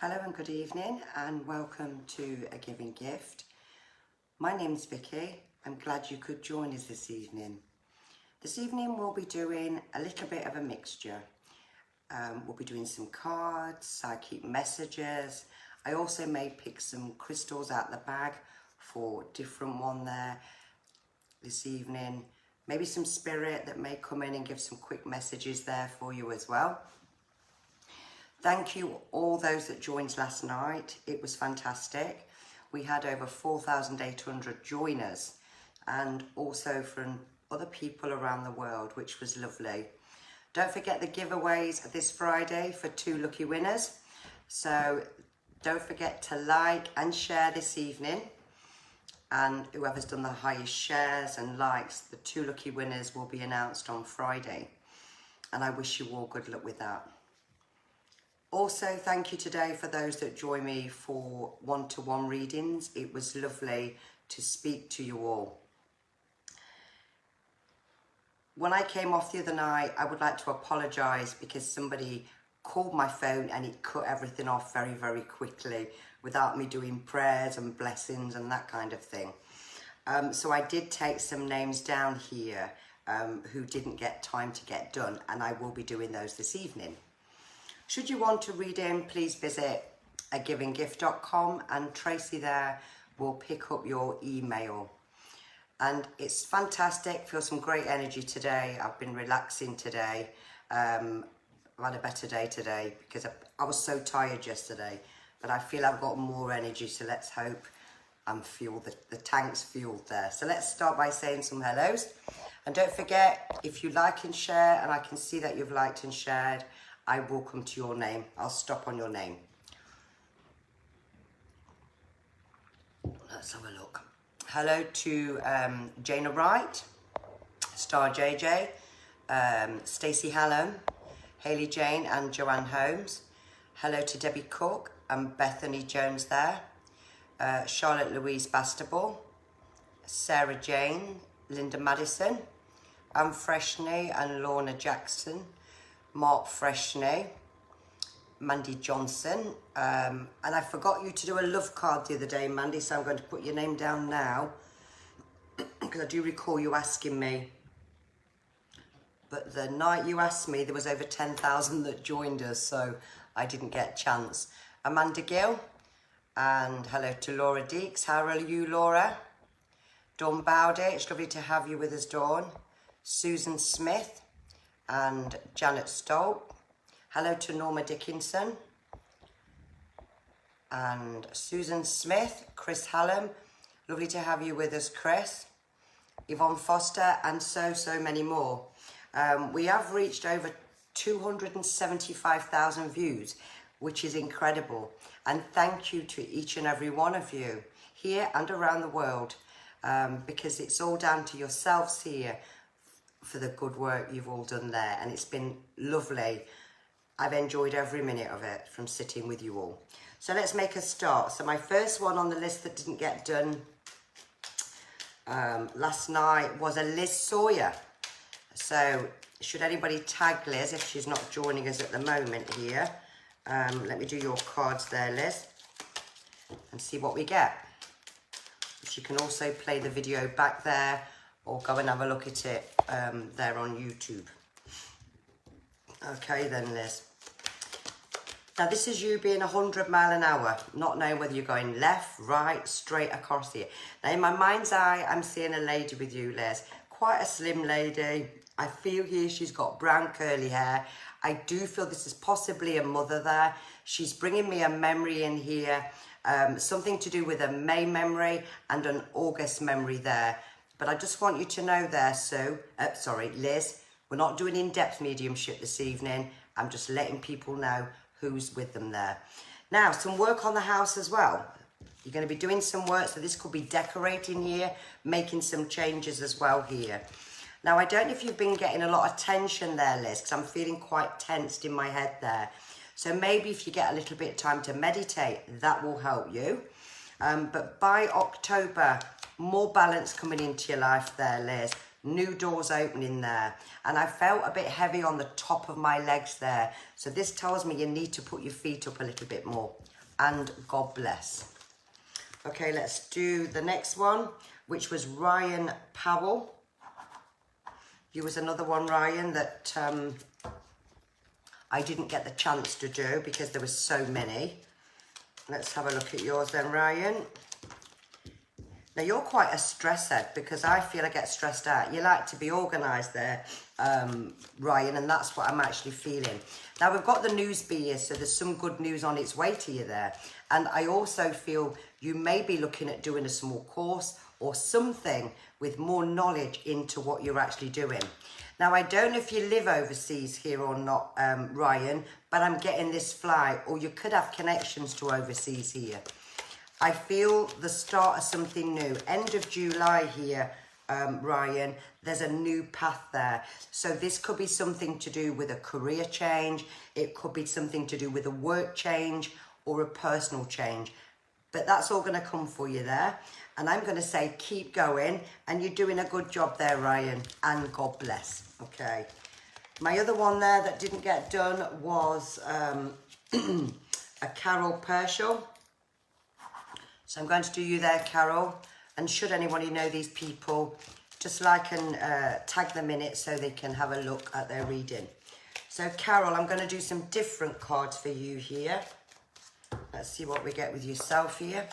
Hello and good evening and welcome to A Giving Gift. My name's Vicky. I'm glad you could join us this evening. This evening we'll be doing a little bit of a mixture. We'll be doing some cards, psychic messages. I also may pick some crystals out the bag for different one there this evening. Maybe some spirit that may come in and give some quick messages there for you as well. Thank you all those that joined last night. It was fantastic. We had over 4,800 join us and also from other people around the world, which was lovely. Don't forget the giveaways this Friday for 2 lucky winners. So don't forget to like and share this evening. And whoever's done the highest shares and likes, the 2 lucky winners will be announced on Friday. And I wish you all good luck with that. Also, thank you today for those that join me for one-to-one readings. It was lovely to speak to you all. When I came off the other night, I would like to apologise because somebody called my phone and it cut everything off very, very quickly without me doing prayers and blessings and that kind of thing. So I did take some names down here who didn't get time to get done, and I will be doing those this evening. Should you want to read in, please visit agivinggift.com and Tracy there will pick up your email. And it's fantastic, feel some great energy today. I've been relaxing today. I've had a better day today because I was so tired yesterday, but I feel I've got more energy, so let's hope I'm fueled, the tank's fueled there. So let's start by saying some hellos. And don't forget, if you like and share, and I can see that you've liked and shared, I will come to your name. I'll stop on your name. Let's have a look. Hello to Jana Wright, Star JJ, Stacey Hallam, Hayley Jane and Joanne Holmes. Hello to Debbie Cook and Bethany Jones there. Charlotte Louise Bastable, Sarah Jane, Linda Madison, Anne Freshney and Lorna Jackson. Mark Freshney, Mandy Johnson, and I forgot you to do a love card the other day, Mandy, so I'm going to put your name down now because I do recall you asking me. But the night you asked me, there was over 10,000 that joined us, so I didn't get a chance. Amanda Gill, and hello to Laura Deeks. How are you, Laura? Dawn Bowdy, it's lovely to have you with us, Dawn. Susan Smith and Janet Stolt. Hello to Norma Dickinson and Susan Smith, Chris Hallam. Lovely to have you with us, Chris. Yvonne Foster and so many more. We have reached over 275,000 views, which is incredible. And thank you to each and every one of you here and around the world, because it's all down to yourselves here for the good work you've all done there, and it's been lovely. I've enjoyed every minute of it from sitting with you all. So let's make a start. So my first one on the list that didn't get done last night was a Liz Sawyer. So should anybody tag Liz if she's not joining us at the moment here, let me do your cards there, Liz, and see what we get. She can also play the video back there or go and have a look at it there on YouTube. Okay then, Liz. Now this is you being 100 miles an hour, not knowing whether you're going left, right, straight across here. Now in my mind's eye, I'm seeing a lady with you, Liz. Quite a slim lady. I feel here she's got brown curly hair. I do feel this is possibly a mother there. She's bringing me a memory in here, something to do with a May memory and an August memory there. But I just want you to know there, Liz, we're not doing in-depth mediumship this evening. I'm just letting people know who's with them there. Now, some work on the house as well. You're going to be doing some work, so this could be decorating here, making some changes as well here. Now, I don't know if you've been getting a lot of tension there, Liz, because I'm feeling quite tensed in my head there. So maybe if you get a little bit of time to meditate, that will help you. But by October, more balance coming into your life there, Liz. new doors opening there. And I felt a bit heavy on the top of my legs there. So this tells me you need to put your feet up a little bit more. And God bless. Okay, let's do the next one, which was Ryan Powell. You was another one, Ryan, that I didn't get the chance to do because there was so many. Let's have a look at yours then, Ryan. Now, you're quite a stressor because I feel I get stressed out. You like to be organised there, Ryan, and that's what I'm actually feeling. Now, we've got the news bee here, so there's some good news on its way to you there. And I also feel you may be looking at doing a small course or something with more knowledge into what you're actually doing. Now, I don't know if you live overseas here or not, Ryan, but I'm getting this fly, or you could have connections to overseas here. I feel the start of something new. End of July here, Ryan, there's a new path there. So this could be something to do with a career change. It could be something to do with a work change or a personal change. But that's all going to come for you there. And I'm going to say keep going. And you're doing a good job there, Ryan. And God bless. Okay. My other one there that didn't get done was a Carol Pershall. So I'm going to do you there, Carol. And should anybody know these people, just like and tag them in it so they can have a look at their reading. So Carol, I'm going to do some different cards for you here. Let's see what we get with yourself here.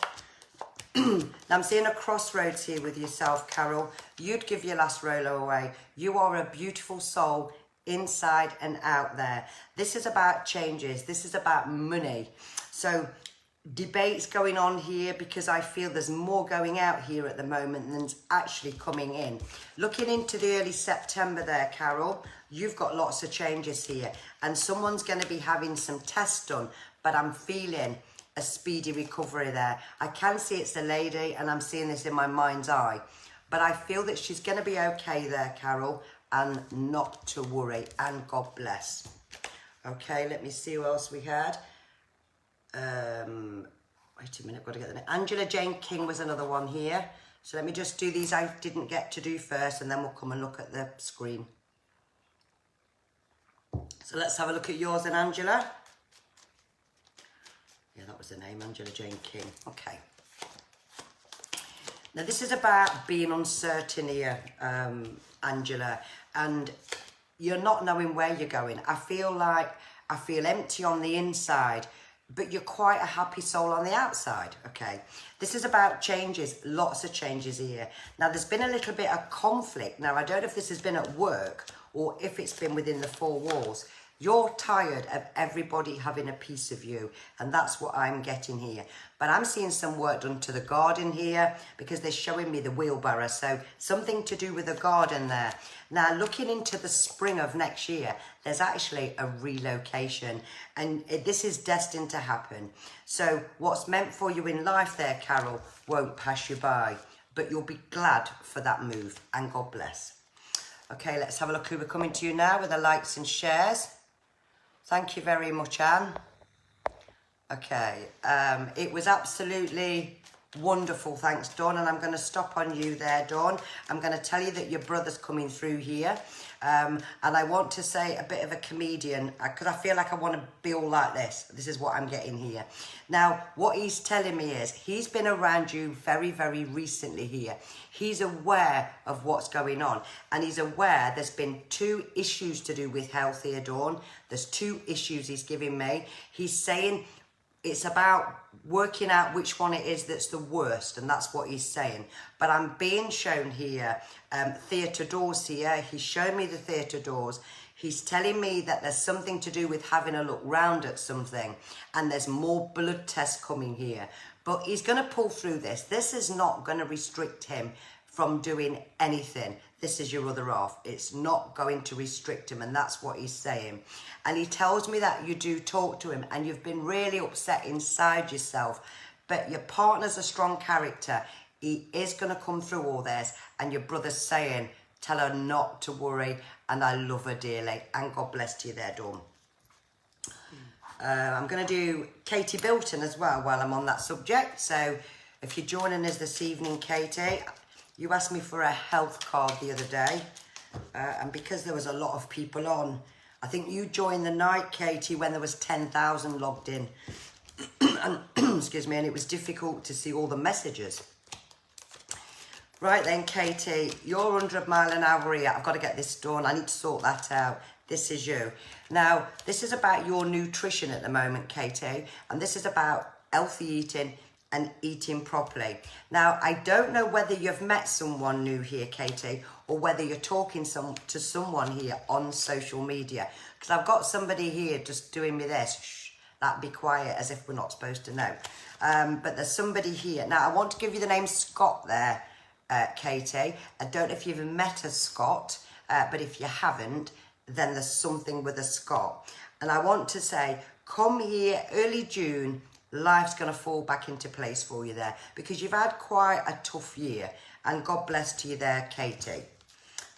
Now I'm seeing a crossroads here with yourself, Carol. You'd give your last roller away. You are a beautiful soul inside and out there. This is about changes. This is about money. So debates going on here because I feel there's more going out here at the moment than's actually coming in. Looking into the early September there, Carol, you've got lots of changes here and someone's going to be having some tests done, but I'm feeling a speedy recovery there. I can see it's a lady and I'm seeing this in my mind's eye, but I feel that she's going to be okay there, Carol, and not to worry, and God bless. Okay, let me see who else we had. Wait a minute, I've got to get the name. Angela Jane King was another one here. So let me just do these I didn't get to do first and then we'll come and look at the screen. So let's have a look at yours then, Angela. Yeah, that was the name, Angela Jane King. Okay. Now this is about being uncertain here, Angela, and you're not knowing where you're going. I feel empty on the inside, but you're quite a happy soul on the outside, okay? This is about changes, lots of changes here. Now, there's been a little bit of conflict. Now, I don't know if this has been at work or if it's been within the four walls. You're tired of everybody having a piece of you, and that's what I'm getting here. But I'm seeing some work done to the garden here because they're showing me the wheelbarrow, so something to do with the garden there. Now, looking into the spring of next year, there's actually a relocation, and this is destined to happen. So what's meant for you in life there, Carol, won't pass you by, but you'll be glad for that move, and God bless. Okay, let's have a look who we're coming to you now with the likes and shares. Thank you very much, Anne. Okay, it was absolutely wonderful. Thanks, Dawn. And I'm going to stop on you there, Dawn. I'm going to tell you that your brother's coming through here. And I want to say a bit of a comedian because I feel like I want to be all like this. This is what I'm getting here. Now, what he's telling me is he's been around you very, very recently here. He's aware of what's going on. And he's aware there's been 2 issues to do with health here, Dawn. There's 2 issues he's giving me. He's saying it's about working out which one it is that's the worst, and that's what he's saying. But I'm being shown here theatre doors here. He's showing me the theatre doors. He's telling me that there's something to do with having a look round at something, and there's more blood tests coming here. But he's going to pull through this. This is not going to restrict him from doing anything. This is your other half. It's not going to restrict him, and that's what he's saying. And he tells me that you do talk to him and you've been really upset inside yourself, but your partner's a strong character. He is going to come through all this, and your brother's saying, tell her not to worry, and I love her dearly, and God bless you there, Dawn. I'm going to do Katie Bilton as well while I'm on that subject. So if you're joining us this evening, Katie, You asked me for a health card the other day, and because there was a lot of people on, I think you joined the night, Katie, when there was 10,000 logged in. And, excuse me, and it was difficult to see all the messages. Right then, Katie, you're 100 mile an hour here. I've got to get this done. I need to sort that out. This is you. Now, this is about your nutrition at the moment, Katie, and this is about healthy eating and eating properly. Now, I don't know whether you've met someone new here, Katie, or whether you're talking to someone here on social media, because I've got somebody here just doing me this. Shh, that be quiet, as if we're not supposed to know. But there's somebody here. Now, I want to give you the name Scott there, Katie. I don't know if you've met a Scott, but if you haven't, then there's something with a Scott. And I want to say, come here early June, life's going to fall back into place for you there, because you've had quite a tough year, and God bless to you there, Katie.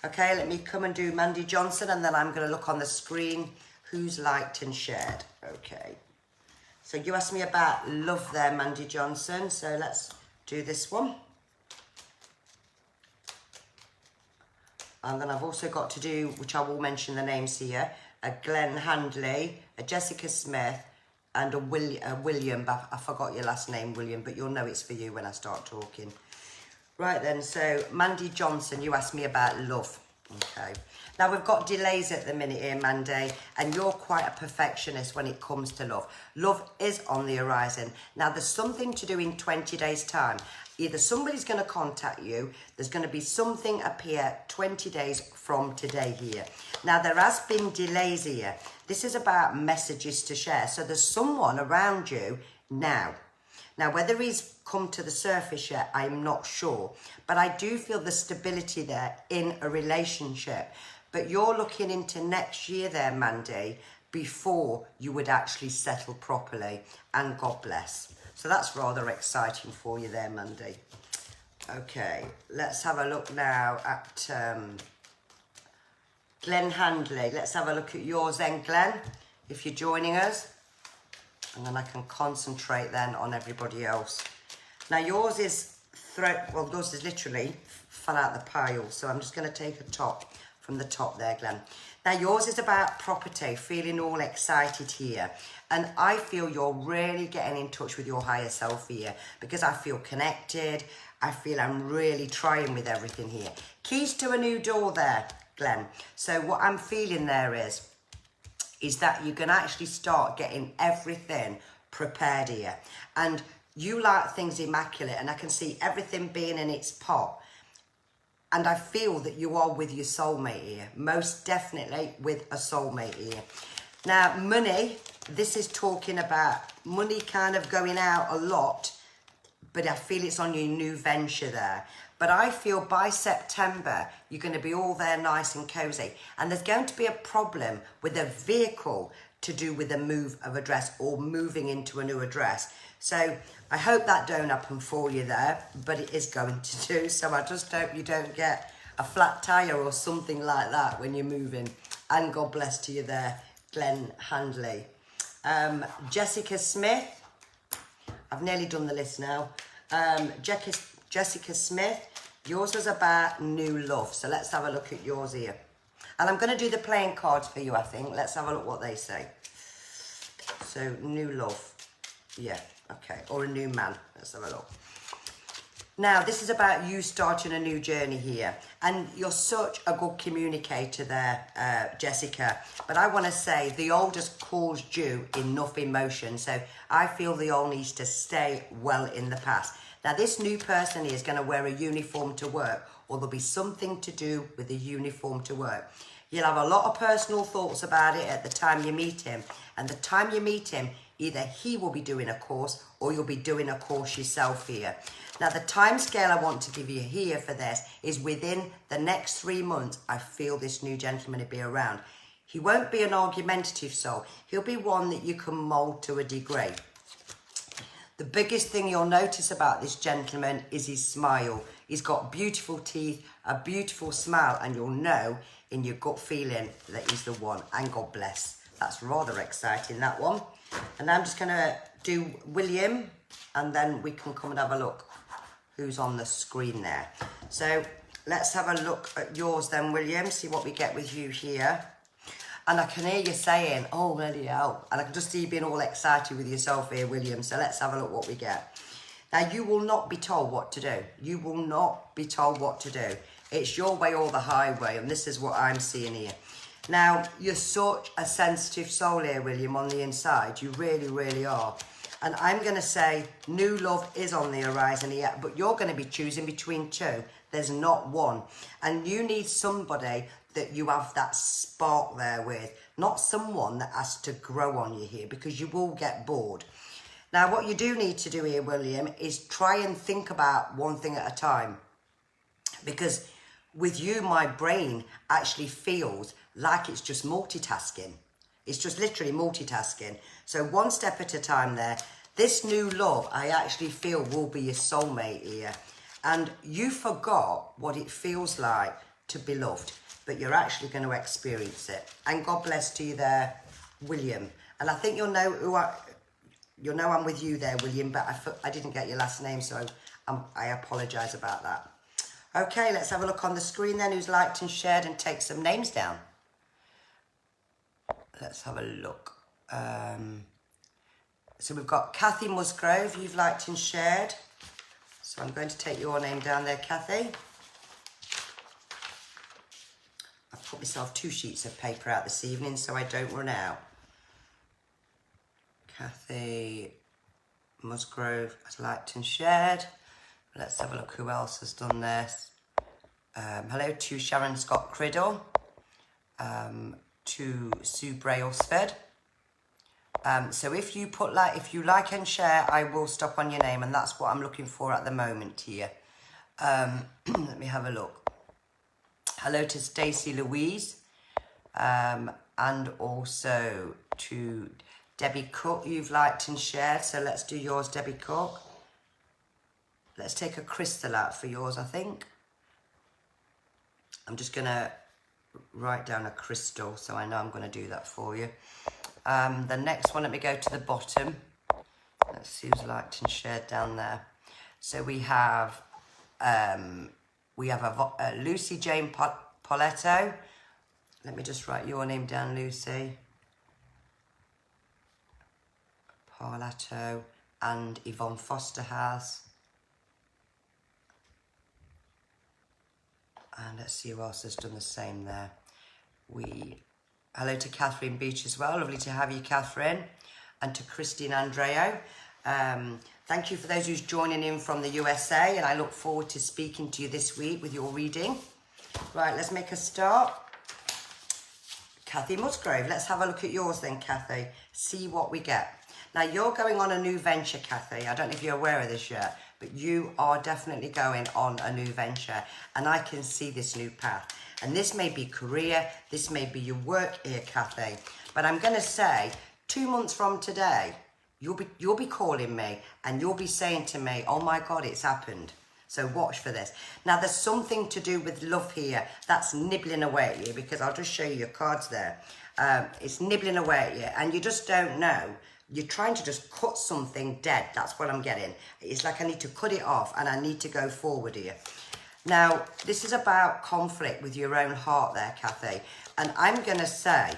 Okay, let me come and do Mandy Johnson, and then I'm going to look on the screen who's liked and shared. Okay, so you asked me about love there, Mandy Johnson, so let's do this one. And then I've also got to do, which I will mention the names here, a Glenn Handley, a Jessica Smith, and a William, but I forgot your last name, William, but you'll know it's for you when I start talking. Right then, so Mandy Johnson, you asked me about love. Okay. Now, we've got delays at the minute here, Mandy, and you're quite a perfectionist when it comes to love. Love is on the horizon. Now, there's something to do in 20 days' time. Either somebody's going to contact you, there's going to be something appear 20 days from today here. Now, there has been delays here. This is about messages to share. So there's someone around you now. Now, whether he's come to the surface yet, I'm not sure. But I do feel the stability there in a relationship. But you're looking into next year there, Mandy, before you would actually settle properly. And God bless. So that's rather exciting for you there, Mandy. Okay, let's have a look now at Glenn Handley. Let's have a look at yours then, Glenn, if you're joining us. And then I can concentrate then on everybody else. Now yours is, yours is literally fell out the pile. So I'm just going to take a top from the top there, Glenn. Now yours is about property, feeling all excited here. And I feel you're really getting in touch with your higher self here, because I feel connected. I feel I'm really trying with everything here. Keys to a new door there, Glenn. So what I'm feeling there is that you can actually start getting everything prepared here. And you like things immaculate, and I can see everything being in its pot. And I feel that you are with your soulmate here, most definitely with a soulmate here. Now, money, this is talking about money kind of going out a lot, but I feel it's on your new venture there. But I feel by September, you're going to be all there nice and cozy. And there's going to be a problem with a vehicle to do with the move of address or moving into a new address. So I hope that don't happen for you there, but it is going to do. So I just hope you don't get a flat tire or something like that when you're moving. And God bless to you there, Glenn Handley. Jessica Smith. I've nearly done the list now. Jessica Smith. Yours was about new love. So let's have a look at yours here. And I'm going to do the playing cards for you, I think. Let's have a look what they say. So, new love. Yeah, okay. Or a new man. Let's have a look. Now, this is about you starting a new journey here. And you're such a good communicator there, Jessica. But I want to say the old has caused you enough emotion. So I feel the old needs to stay well in the past. Now, this new person here is going to wear a uniform to work, or there'll be something to do with the uniform to work. You'll have a lot of personal thoughts about it at the time you meet him. And the time you meet him, either he will be doing a course or you'll be doing a course yourself here. Now, the time scale I want to give you here for this is within the next 3 months, I feel this new gentleman will be around. He won't be an argumentative soul. He'll be one that you can mould to a degree. The biggest thing you'll notice about this gentleman is his smile. He's got beautiful teeth, a beautiful smile, and you'll know in your gut feeling that he's the one. And God bless. That's rather exciting, that one. And I'm just going to do William, and then we can come and have a look who's on the screen there. So let's have a look at yours then, William, see what we get with you here. And I can hear you saying, oh, bloody hell. And I can just see you being all excited with yourself here, William. So let's have a look what we get. Now, you will not be told what to do. You will not be told what to do. It's your way or the highway. And this is what I'm seeing here. Now, you're such a sensitive soul here, William, on the inside. You really, really are. And I'm going to say new love is on the horizon here, but you're going to be choosing between two. There's not one. And you need somebody that you have that spark there with, not someone that has to grow on you here, because you will get bored. Now, what you do need to do here, William, is try and think about one thing at a time. Because with you, my brain actually feels like it's just multitasking. It's just literally multitasking. So one step at a time there. This new love, I actually feel, will be your soulmate here. And you forgot what it feels like to be loved, but you're actually going to experience it. And God bless to you there, William. And I think you'll know I'm with you there, William, but I didn't get your last name, so I apologise about that. Okay, let's have a look on the screen then, who's liked and shared, and take some names down. Let's have a look. So we've got Kathy Musgrove, you've liked and shared. So I'm going to take your name down there, Kathy. I've put myself 2 sheets of paper out this evening so I don't run out. Kathy Musgrove has liked and shared. Let's have a look who else has done this. Hello to Sharon Scott Criddle. To Sue Brailsford. So if you like and share, I will stop on your name, and that's what I'm looking for at the moment here. Let me have a look. Hello to Stacey Louise, and also to Debbie Cook, you've liked and shared. So let's do yours, Debbie Cook. Let's take a crystal out for yours, I think. I'm just gonna write down a crystal, so I know I'm going to do that for you. The next one, let me go to the bottom. Let's see who's liked and shared down there. So we have Lucy Jane Poletto. Let me just write your name down, Lucy. Poletto, and Yvonne Foster has. And let's see who else has done the same there. Hello to Catherine Beach as well. Lovely to have you, Catherine. And to Christine Andreo. Thank you for those who's joining in from the USA. And I look forward to speaking to you this week with your reading. Right, let's make a start. Kathy Musgrove. Let's have a look at yours then, Kathy. See what we get. Now, you're going on a new venture, Kathy. I don't know if you're aware of this yet, but you are definitely going on a new venture, and I can see this new path. And this may be career, this may be your work here, Kathy. But I'm going to say 2 months from today, you'll be calling me and you'll be saying to me, oh my God, it's happened. So watch for this. Now, there's something to do with love here that's nibbling away at you, because I'll just show you your cards there. It's nibbling away at you, and you just don't know. You're trying to just cut something dead. That's what I'm getting. It's like I need to cut it off and I need to go forward here. Now, this is about conflict with your own heart there, Kathy. And I'm going to say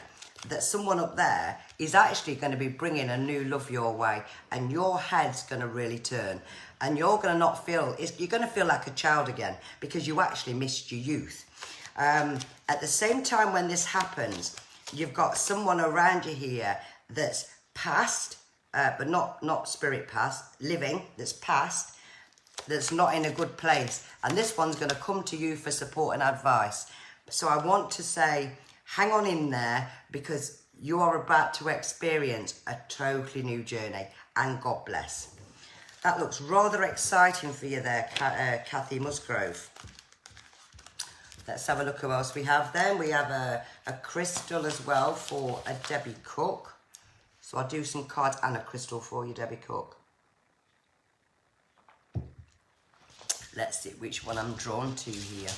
that someone up there is actually going to be bringing a new love your way, and your head's going to really turn. And you're going to not feel, you're going to feel like a child again, because you actually missed your youth. At the same time when this happens, you've got someone around you here that's past, but not spirit past, living, that's past, that's not in a good place. And this one's going to come to you for support and advice. So I want to say, hang on in there, because you are about to experience a totally new journey, and God bless. That looks rather exciting for you there, Kathy Musgrove. Let's have a look who else we have then. We have a crystal as well for a Debbie Cook. So I'll do some cards and a crystal for you, Debbie Cook. Let's see which one I'm drawn to here.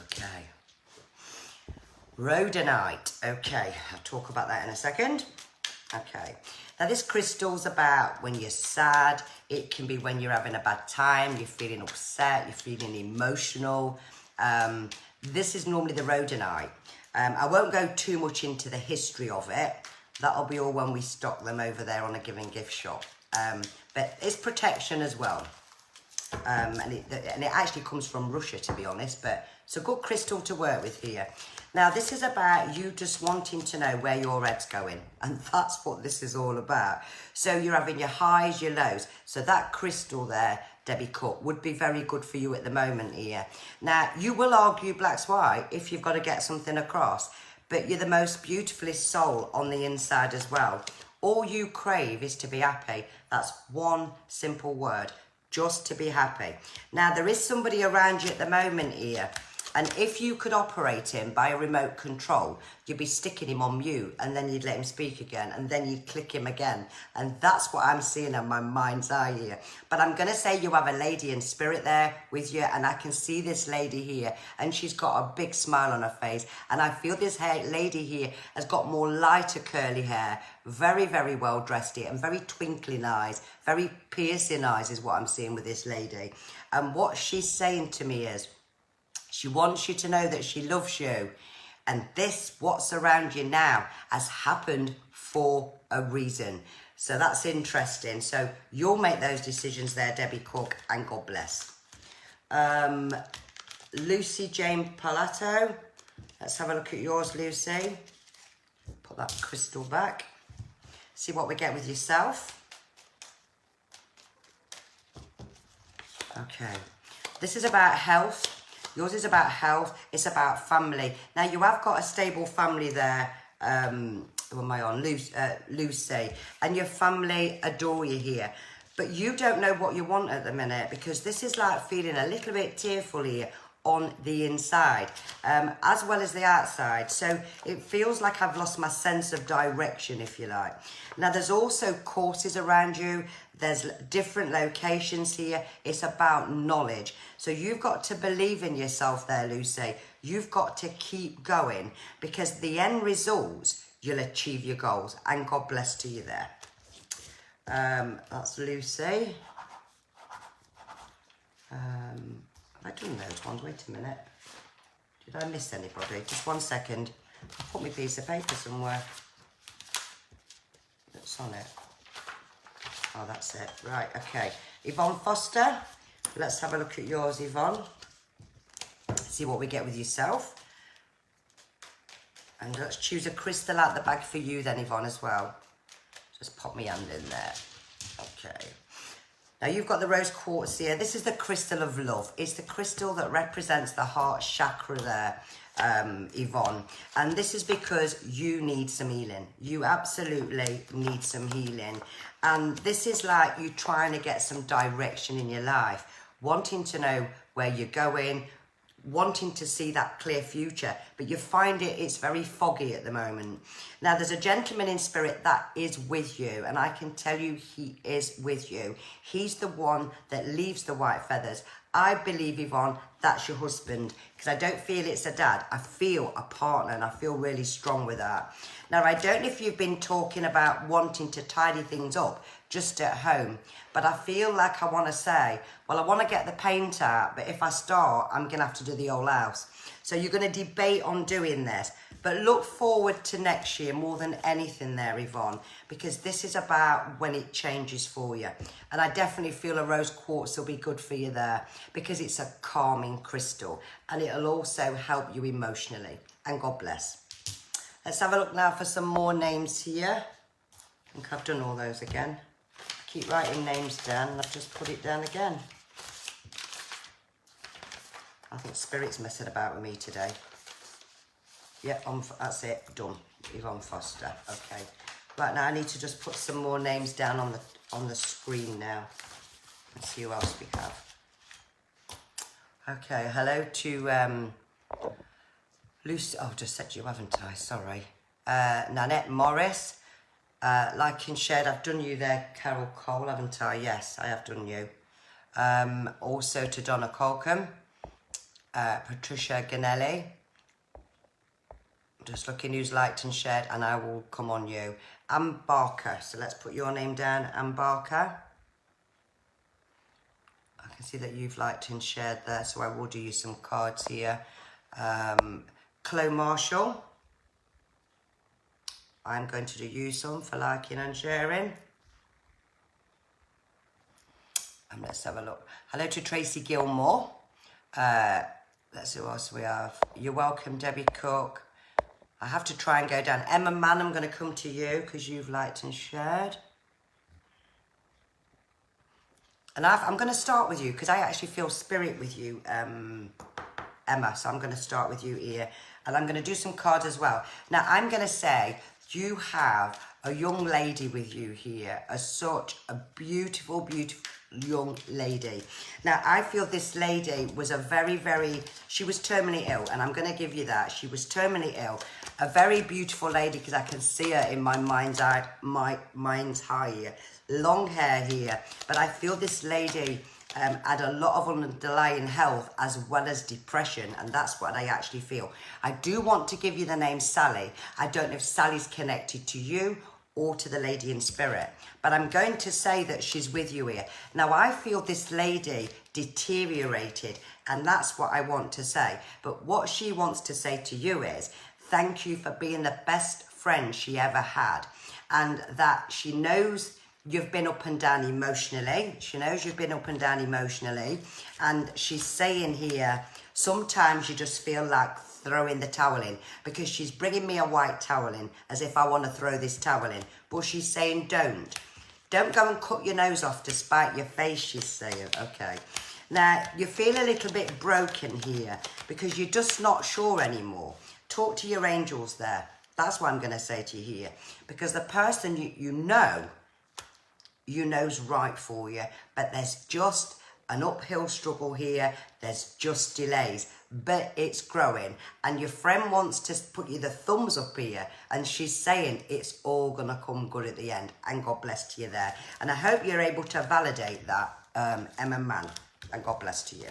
Okay. Rhodonite. Okay, I'll talk about that in a second. Okay. Now this crystal's about when you're sad. It can be when you're having a bad time, you're feeling upset, you're feeling emotional. This is normally the rhodonite. I won't go too much into the history of it. That'll be all when we stock them over there on a Giving Gift shop. But it's protection as well. And it actually comes from Russia, to be honest, but it's a good crystal to work with here. Now, this is about you just wanting to know where your head's going, and that's what this is all about. So you're having your highs, your lows. So that crystal there, Debbie Cook, would be very good for you at the moment here. Now, you will argue black's white if you've got to get something across, but you're the most beautifulest soul on the inside as well. All you crave is to be happy. That's one simple word. Just to be happy. Now, there is somebody around you at the moment here, and if you could operate him by a remote control, you'd be sticking him on mute, and then you'd let him speak again, and then you'd click him again. And that's what I'm seeing on my mind's eye here. But I'm going to say you have a lady in spirit there with you, and I can see this lady here, and she's got a big smile on her face, and I feel this lady here has got more lighter curly hair, very, very well dressed here, and very twinkling eyes, very piercing eyes is what I'm seeing with this lady. And what she's saying to me is, she wants you to know that she loves you. And this, what's around you now, has happened for a reason. So that's interesting. So you'll make those decisions there, Debbie Cook, and God bless. Lucy Jane Palato. Let's have a look at yours, Lucy. Put that crystal back. See what we get with yourself. Okay. This is about health. Yours is about health. It's about family. Now, you have got a stable family there. Who am I on? Lucy. And your family adore you here. But you don't know what you want at the minute, because this is like feeling a little bit tearful here on the inside, as well as the outside. So it feels like I've lost my sense of direction, if you like. Now, there's also courses around you. There's different locations here. It's about knowledge. So you've got to believe in yourself there, Lucy. You've got to keep going, because the end results, you'll achieve your goals. And God bless to you there. That's Lucy. Have I done those ones? Wait a minute. Did I miss anybody? Just 1 second. I'll put my piece of paper somewhere. That's on it. Oh, that's it. Right, okay. Yvonne Foster. Let's have a look at yours, Yvonne. See what we get with yourself. And let's choose a crystal out the bag for you then, Yvonne, as well. Just pop my hand in there. Okay. Now, you've got the rose quartz here. This is the crystal of love. It's the crystal that represents the heart chakra there, Yvonne. And this is because you need some healing. You absolutely need some healing. And this is like you trying to get some direction in your life, wanting to know where you're going, wanting to see that clear future, but you find it's very foggy at the moment. Now, there's a gentleman in spirit that is with you, and I can tell you he is with you. He's the one that leaves the white feathers. I believe, Yvonne, that's your husband, because I don't feel it's a dad. I feel a partner, and I feel really strong with that. Now, I don't know if you've been talking about wanting to tidy things up just at home, but I feel like I want to say, well, I want to get the paint out, but if I start, I'm going to have to do the whole house. So you're going to debate on doing this, but look forward to next year more than anything there, Yvonne, because this is about when it changes for you. And I definitely feel a rose quartz will be good for you there, because it's a calming crystal, and it'll also help you emotionally. And God bless. Let's have a look now for some more names here. I think I've done all those again. I keep writing names down, and I've just put it down again. I think Spirit's messing about with me today. Yep, that's it, done. Yvonne Foster, okay. Right, now I need to just put some more names down on the screen now. Let's see who else we have. Okay, hello to Lucy. Oh, just said you, haven't I? Sorry. Nanette Morris. Like and shared, I've done you there, Carol Cole, haven't I? Yes, I have done you. Also to Donna Colcom. Patricia Ganelli. Just looking who's liked and shared, and I will come on you. Anne Barker. So let's put your name down, Anne Barker. I can see that you've liked and shared there, so I will do you some cards here. Chloe Marshall. I'm going to do you some for liking and sharing. And let's have a look. Hello to Tracy Gilmore. Let's see who else we have. You're welcome, Debbie Cook. I have to try and go down. Emma Mann, I'm going to come to you because you've liked and shared. And I'm going to start with you because I actually feel spirit with you, Emma. So I'm going to start with you here. And I'm going to do some cards as well. Now, I'm going to say you have a young lady with you here. Such a beautiful, beautiful young lady. Now, I feel this lady was she was terminally ill. And I'm going to give you that. She was terminally ill. A very beautiful lady because I can see her in my mind's eye, mind's eye here. Long hair here. But I feel this lady had a lot of underlying health as well as depression, and that's what I actually feel. I do want to give you the name Sally. I don't know if Sally's connected to you or to the lady in spirit, but I'm going to say that she's with you here. Now, I feel this lady deteriorated, and that's what I want to say. But what she wants to say to you is, thank you for being the best friend she ever had, and that she knows you've been up and down emotionally. She knows you've been up and down emotionally. And she's saying here, sometimes you just feel like throwing the towel in, because she's bringing me a white towel in as if I want to throw this towel in. But she's saying don't. Don't go and cut your nose off to spite your face, she's saying. Okay. Now, you feel a little bit broken here because you're just not sure anymore. Talk to your angels there. That's what I'm going to say to you here. Because the person you know's right for you, but there's just an uphill struggle here. There's just delays, but it's growing, and your friend wants to put you the thumbs up here, and she's saying it's all gonna come good at the end, and God bless to you there. And I hope you're able to validate that, Emma Mann, and God bless to you.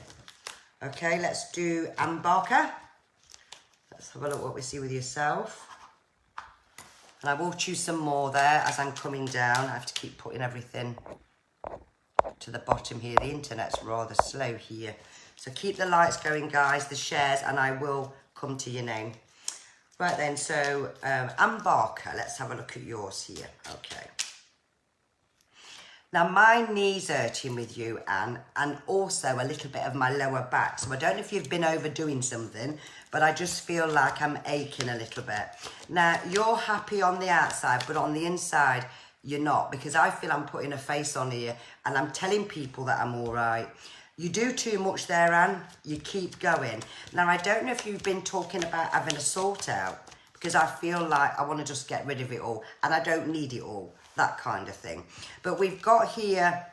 Okay, let's do Anne Barker. Let's have a look what we see with yourself. And I will choose some more there as I'm coming down. I have to keep putting everything to the bottom here. The internet's rather slow here. So keep the lights going, guys, the shares, and I will come to your name. Right then, so Anne Barker, let's have a look at yours here. Okay. Now, my knee's hurting with you, Anne, and also a little bit of my lower back. So I don't know if you've been overdoing something, but I just feel like I'm aching a little bit. Now, you're happy on the outside, but on the inside, you're not, because I feel I'm putting a face on here and I'm telling people that I'm all right. You do too much there, Anne. You keep going. Now, I don't know if you've been talking about having a sort out, because I feel like I want to just get rid of it all and I don't need it all. That kind of thing. But we've got here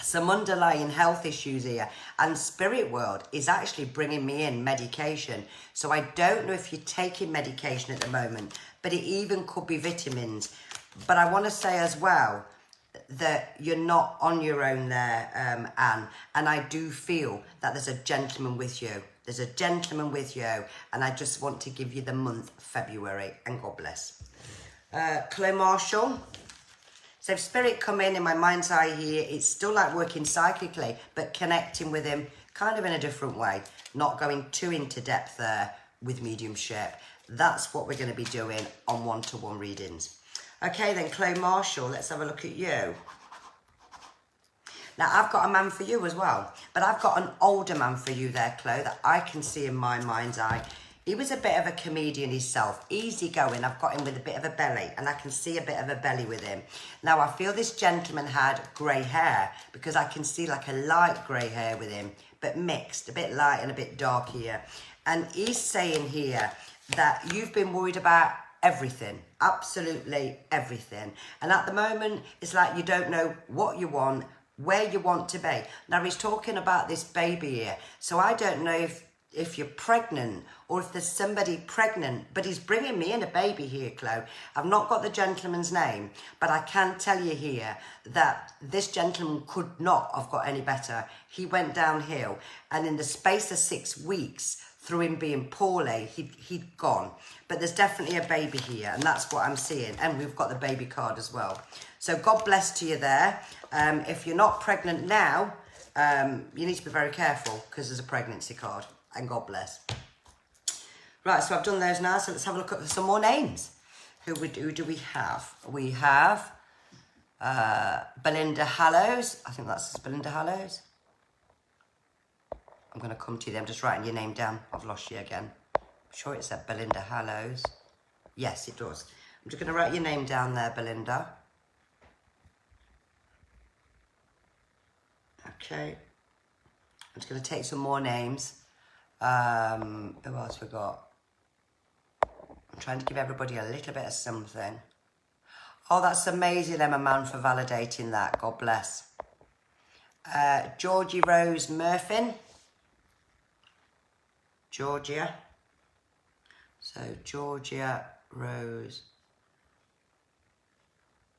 some underlying health issues here, and Spirit World is actually bringing me in medication. So I don't know if you're taking medication at the moment, but it even could be vitamins. But I want to say as well that you're not on your own there, Anne, and I do feel that there's a gentleman with you. There's a gentleman with you, and I just want to give you the month February, and God bless. Chloe Marshall. So if Spirit come in my mind's eye here, it's still like working cyclically, but connecting with him kind of in a different way, not going too into depth there with mediumship. That's what we're going to be doing on one-to-one readings. Okay, then, Chloe Marshall, let's have a look at you. Now, I've got a man for you as well, but I've got an older man for you there, Chloe, that I can see in my mind's eye. He was a bit of a comedian himself, easygoing. I've got him with a bit of a belly, and I can see a bit of a belly with him. Now, I feel this gentleman had grey hair, because I can see like a light grey hair with him, but mixed, a bit light and a bit dark here. And he's saying here that you've been worried about everything, absolutely everything. And at the moment, it's like you don't know what you want, where you want to be. Now, he's talking about this baby here, so I don't know if you're pregnant or if there's somebody pregnant, but he's bringing me in a baby here, Chloe. I've not got the gentleman's name, but I can tell you here that this gentleman could not have got any better. He went downhill, and in the space of 6 weeks, through him being poorly, he'd gone. But there's definitely a baby here, and that's what I'm seeing. And we've got the baby card as well. So God bless to you there. If you're not pregnant now, you need to be very careful because there's a pregnancy card. And God bless. Right, so I've done those now. So let's have a look at some more names. Who do we have? We have Belinda Hallows. I think that's Belinda Hallows. I'm going to come to you. I'm just writing your name down. I've lost you again. I'm sure it said Belinda Hallows. Yes, it does. I'm just going to write your name down there, Belinda. Okay. I'm just going to take some more names. Who else we got? I'm trying to give everybody a little bit of something. Oh, that's amazing, Emma Mann, for validating that. God bless. Georgie Rose Murphin. Georgia. So, Georgia Rose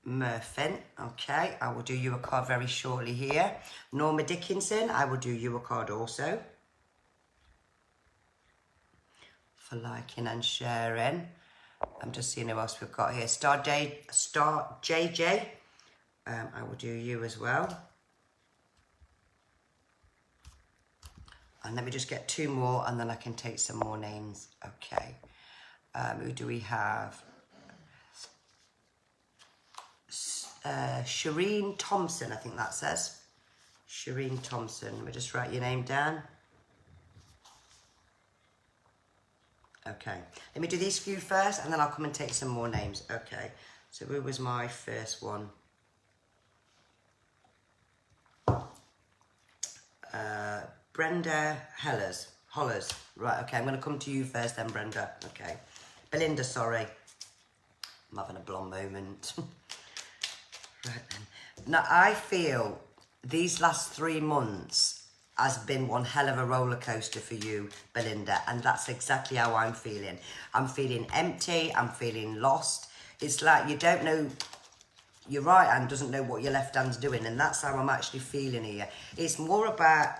Murphin. Okay, I will do you a card very shortly here. Norma Dickinson, I will do you a card also. For liking and sharing. I'm just seeing who else we've got here. Star JJ. I will do you as well. And let me just get two more and then I can take some more names. Okay. Who do we have? Shireen Thompson, I think that says. Shireen Thompson. Let me just write your name down. Okay. Let me do these few first and then I'll come and take some more names. Okay. So who was my first one? Brenda Hollers. Right, okay, I'm going to come to you first then, Brenda. Okay. Belinda, sorry. I'm having a blonde moment. Right then. Now, I feel these last 3 months has been one hell of a roller coaster for you, Belinda, and that's exactly how I'm feeling. I'm feeling empty. I'm feeling lost. It's like you don't know... Your right hand doesn't know what your left hand's doing, and that's how I'm actually feeling here. It's more about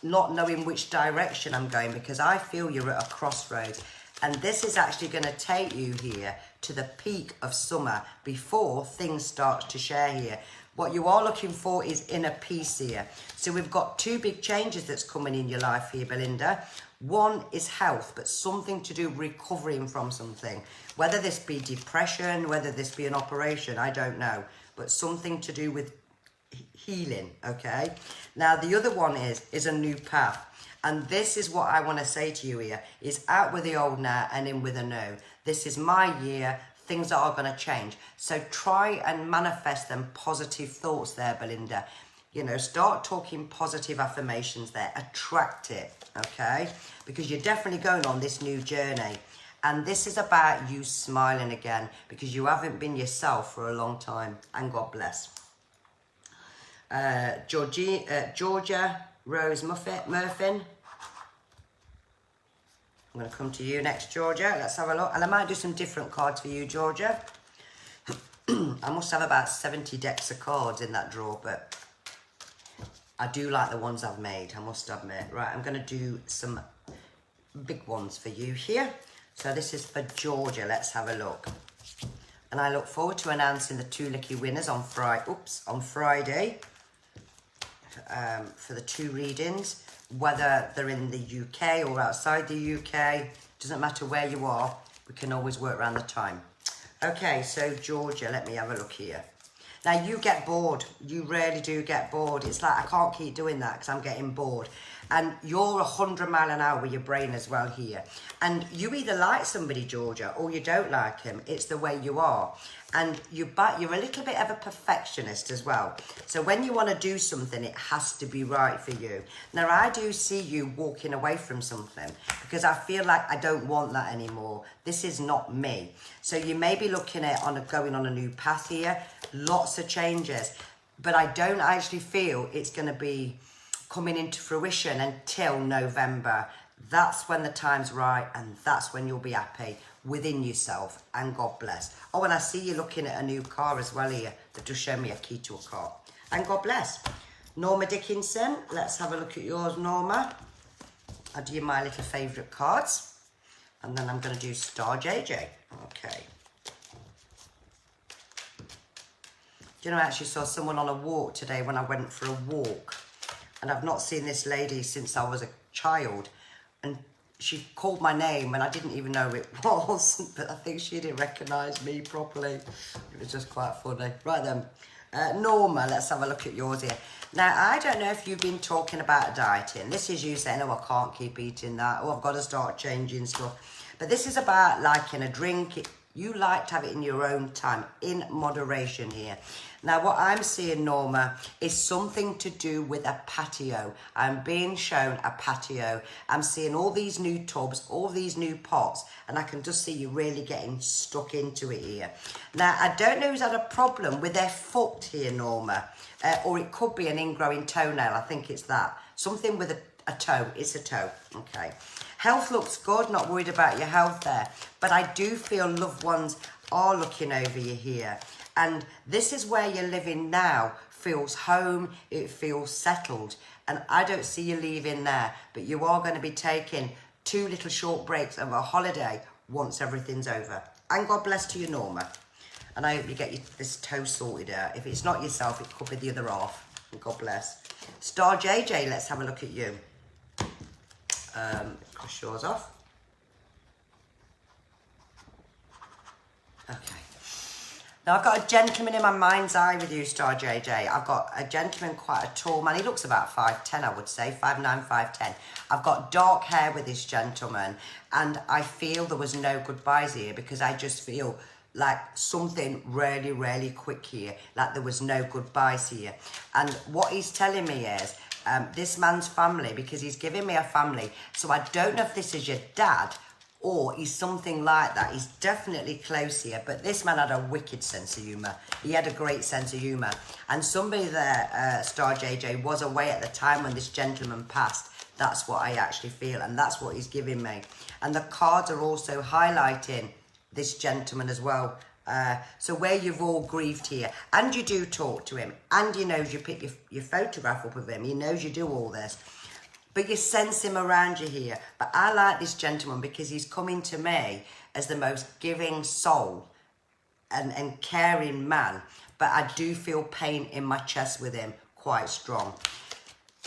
not knowing which direction I'm going because I feel you're at a crossroads. And this is actually going to take you here to the peak of summer before things start to share here. What you are looking for is inner peace here. So we've got 2 big changes that's coming in your life here, Belinda. One is health, but something to do with recovering from something. Whether this be depression, whether this be an operation, I don't know. But something to do with healing, okay? Now, the other one is a new path. And this is what I want to say to you here, is out with the old now and in with a new. This is my year. Things are going to change. So try and manifest them positive thoughts there, Belinda. You know, start talking positive affirmations there. Attract it, okay? Because you're definitely going on this new journey. And this is about you smiling again because you haven't been yourself for a long time. And God bless. Georgia Rose Murphin. I'm going to come to you next, Georgia. Let's have a look. And I might do some different cards for you, Georgia. I must have about 70 decks of cards in that drawer, but I do like the ones I've made, I must admit. Right, I'm going to do some big ones for you here. So this is for Georgia. Let's have a look. And I look forward to announcing the 2 lucky winners on Friday. For the 2 readings, whether they're in the UK or outside the UK, doesn't matter where you are, we can always work around the time. Okay, so Georgia, let me have a look here. Now, you get bored. You really do get bored. It's like, I can't keep doing that because I'm getting bored. And you're 100 miles an hour with your brain as well here. And you either like somebody, Georgia, or you don't like him. It's the way you are. And you're a little bit of a perfectionist as well. So when you want to do something, it has to be right for you. Now, I do see you walking away from something because I feel like I don't want that anymore. This is not me. So you may be looking at going on a new path here. Lots of changes. But I don't actually feel it's going to be coming into fruition until November. That's when the time's right and that's when you'll be happy within yourself, and God bless. Oh, and I see you looking at a new car as well here. They've just shown me a key to a car, and God bless. Norma Dickinson, let's have a look at yours, Norma. I'll do you my little favourite cards. And then I'm going to do Star JJ. Okay. Do you know, I actually saw someone on a walk today when I went for a walk. And I've not seen this lady since I was a child. And she called my name and I didn't even know who it was. But I think she didn't recognise me properly. It was just quite funny. Right then. Norma, let's have a look at yours here. Now, I don't know if you've been talking about dieting. This is you saying, oh, I can't keep eating that. Oh, I've got to start changing stuff. But this is about liking a drink. You like to have it in your own time, in moderation here. Now, what I'm seeing, Norma, is something to do with a patio. I'm being shown a patio. I'm seeing all these new tubs, all these new pots, and I can just see you really getting stuck into it here. Now, I don't know who's had a problem with their foot here, Norma, or it could be an ingrowing toenail. I think it's that. Something with a toe. It's a toe. Okay. Health looks good, not worried about your health there. But I do feel loved ones are looking over you here. And this is where you're living now. Feels home, it feels settled. And I don't see you leaving there. But you are going to be taking 2 little short breaks of a holiday once everything's over. And God bless to you, Norma. And I hope you get this toe sorted out. If it's not yourself, it could be the other half. And God bless. Star JJ, let's have a look at you. Cross yours off. Okay. Now I've got a gentleman in my mind's eye with you, Star JJ. I've got a gentleman, quite a tall man. He looks about 5'10", I would say, 5'9", 5'10". I've got dark hair with this gentleman, and I feel there was no goodbyes here because I just feel like something really, really quick here, like there was no goodbyes here. And what he's telling me is, this man's family, because he's giving me a family, so I don't know if this is your dad or he's something like that. He's definitely close here, but this man had a wicked sense of humour. He had a great sense of humour. And somebody there, Star JJ, was away at the time when this gentleman passed. That's what I actually feel, and that's what he's giving me. And the cards are also highlighting this gentleman as well. So where you've all grieved here, and you do talk to him, and he knows you pick your photograph up of him, he knows you do all this, but you sense him around you here. But I like this gentleman because he's coming to me as the most giving soul and caring man, but I do feel pain in my chest with him quite strong.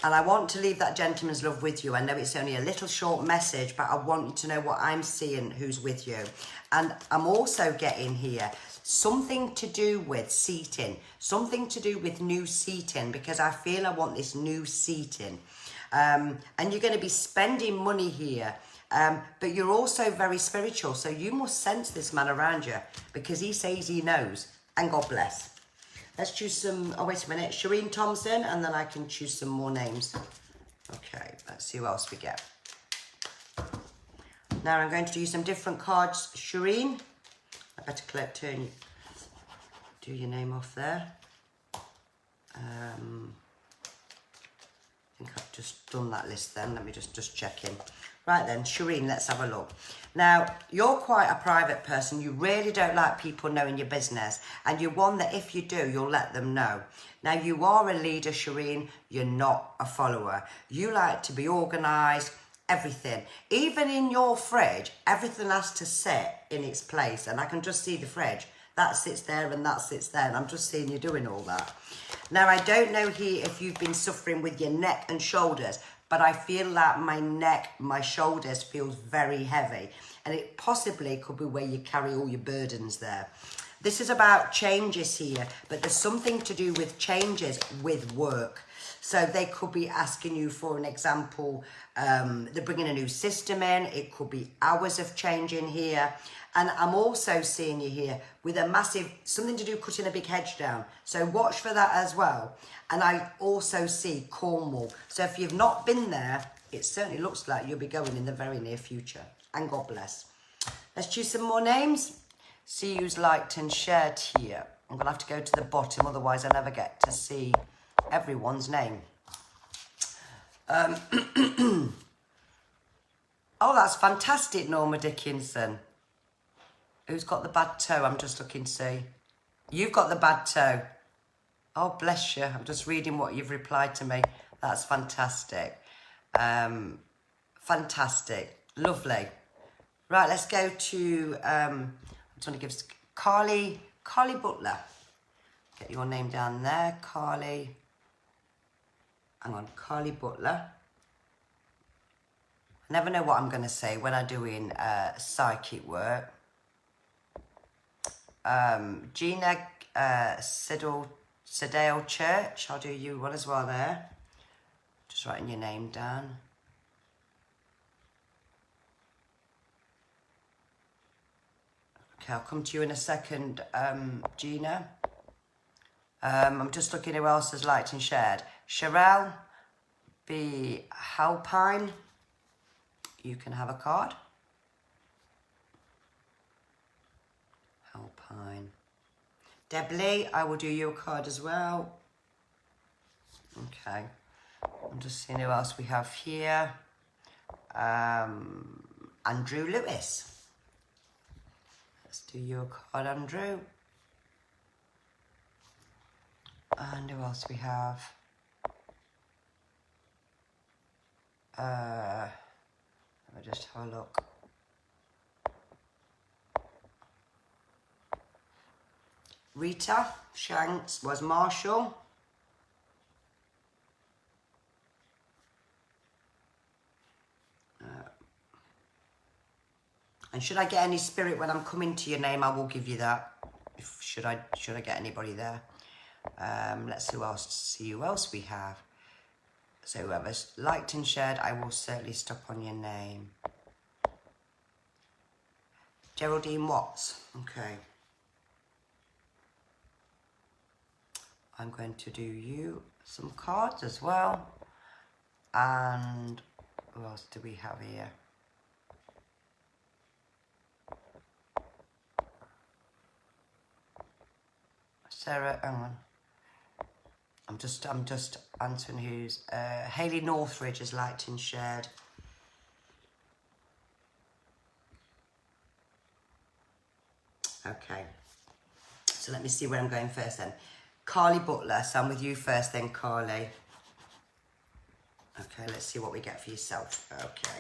And I want to leave that gentleman's love with you. I know it's only a little short message, but I want you to know what I'm seeing, who's with you. And I'm also getting here something to do with seating, something to do with new seating, because I feel I want this new seating. And you're going to be spending money here, but you're also very spiritual. So you must sense this man around you because he says he knows. And God bless. Let's choose some, oh wait a minute, Shireen Thompson, and then I can choose some more names. Okay, let's see who else we get. Now I'm going to do some different cards. Shireen, I better do your name off there. I think I've just done that list then. Let me just check in. Right then, Shireen, let's have a look. Now, you're quite a private person. You really don't like people knowing your business. And you're one that if you do, you'll let them know. Now, you are a leader, Shireen. You're not a follower. You like to be organised, everything. Even in your fridge, everything has to sit in its place. And I can just see the fridge. That sits there and that sits there. And I'm just seeing you doing all that. Now, I don't know here if you've been suffering with your neck and shoulders, but I feel like my neck, my shoulders feels very heavy. And it possibly could be where you carry all your burdens there. This is about changes here, but there's something to do with changes with work. So they could be asking you for an example, they're bringing a new system in. It could be hours of change in here. And I'm also seeing you here with a massive, something to do cutting a big hedge down. So watch for that as well. And I also see Cornwall. So if you've not been there, it certainly looks like you'll be going in the very near future. And God bless. Let's choose some more names. See who's liked and shared here. I'm going to have to go to the bottom, otherwise I never get to see everyone's name. Oh, that's fantastic, Norma Dickinson. Who's got the bad toe? I'm just looking to see. You've got the bad toe. Oh, bless you. I'm just reading what you've replied to me. That's fantastic. Fantastic. Lovely. Right, let's go to, I just want to give Carly Butler. Get your name down there, Carly. Hang on, Carly Butler. I never know what I'm going to say when I'm doing psychic work. Gina Sedale Church. I'll do you one as well there. Just writing your name down. Okay, I'll come to you in a second, Gina. I'm just looking who else has liked and shared. Sherelle B. Halpine. You can have a card. Halpine. Deb Lee, I will do you a card as well. Okay. I'm just seeing who else we have here. Andrew Lewis. Let's do you a card, Andrew. And who else we have? Let me just have a look. Rita Shanks was Marshall. And should I get any spirit when I'm coming to your name, I will give you that. Should I get anybody there? Let's see who else we have. So whoever's liked and shared, I will certainly stop on your name. Geraldine Watts. Okay. I'm going to do you some cards as well. And who else do we have here? Sarah, hang on. I'm just answering who's Hayley Northridge has liked and shared. Okay. So let me see where I'm going first then. Carly Butler, so I'm with you first then, Carly. Okay, let's see what we get for yourself. Okay.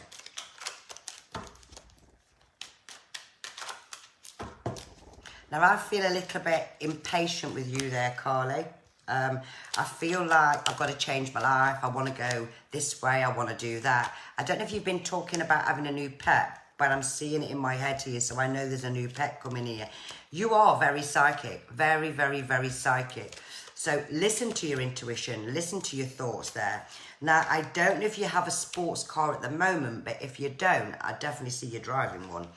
Now I feel a little bit impatient with you there, Carly. I feel like I've got to change my life. I want to go this way. I want to do that. I don't know if you've been talking about having a new pet, but I'm seeing it in my head here, so I know there's a new pet coming here. You are very psychic, very, very, very psychic. So listen to your intuition, listen to your thoughts there. Now, I don't know if you have a sports car at the moment, but if you don't, I definitely see you driving one.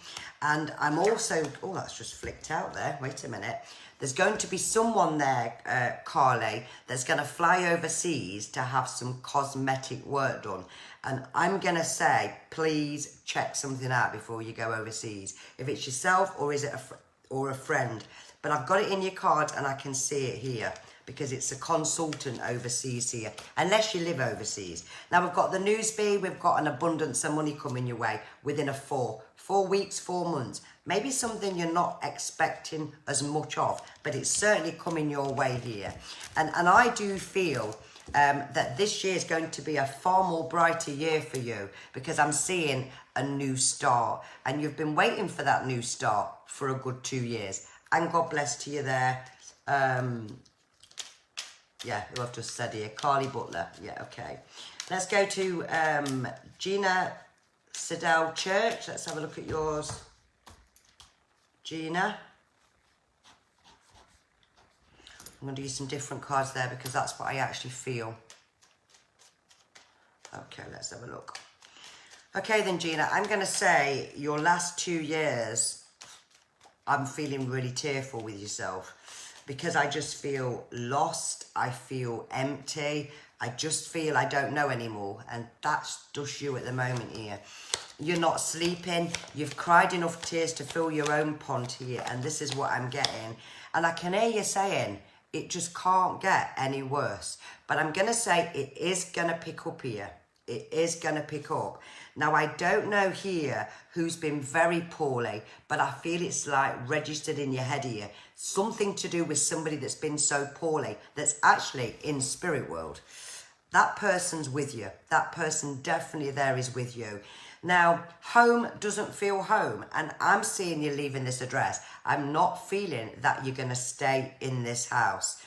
And I'm also, oh, that's just flicked out there. Wait a minute. There's going to be someone there, Carly, that's going to fly overseas to have some cosmetic work done. And I'm going to say, please check something out before you go overseas. If it's yourself or is it a friend. But I've got it in your card and I can see it here because it's a consultant overseas here, unless you live overseas. Now we've got the Newsbee, we've got an abundance of money coming your way within a 4 weeks, 4 months. Maybe something you're not expecting as much of, but it's certainly coming your way here. And I do feel that this year is going to be a far more brighter year for you because I'm seeing a new start. And you've been waiting for that new start for a good 2 years. And God bless to you there. Yeah, who I've just said here, Carly Butler. Yeah, okay. Let's go to Gina Sedale Church. Let's have a look at yours. Gina. I'm going to use some different cards there because that's what I actually feel. Okay, let's have a look. Okay then, Gina, I'm going to say your last 2 years, I'm feeling really tearful with yourself because I just feel lost. I feel empty. I just feel I don't know anymore. And that's just you at the moment here. You're not sleeping. You've cried enough tears to fill your own pond here. And this is what I'm getting. And I can hear you saying, it just can't get any worse. But I'm going to say it is going to pick up here. It is going to pick up. Now, I don't know here who's been very poorly, but I feel it's like registered in your head here. Something to do with somebody that's been so poorly that's actually in spirit world. That person's with you. That person definitely there is with you. Now, home doesn't feel home, and I'm seeing you leaving this address. I'm not feeling that you're going to stay in this house.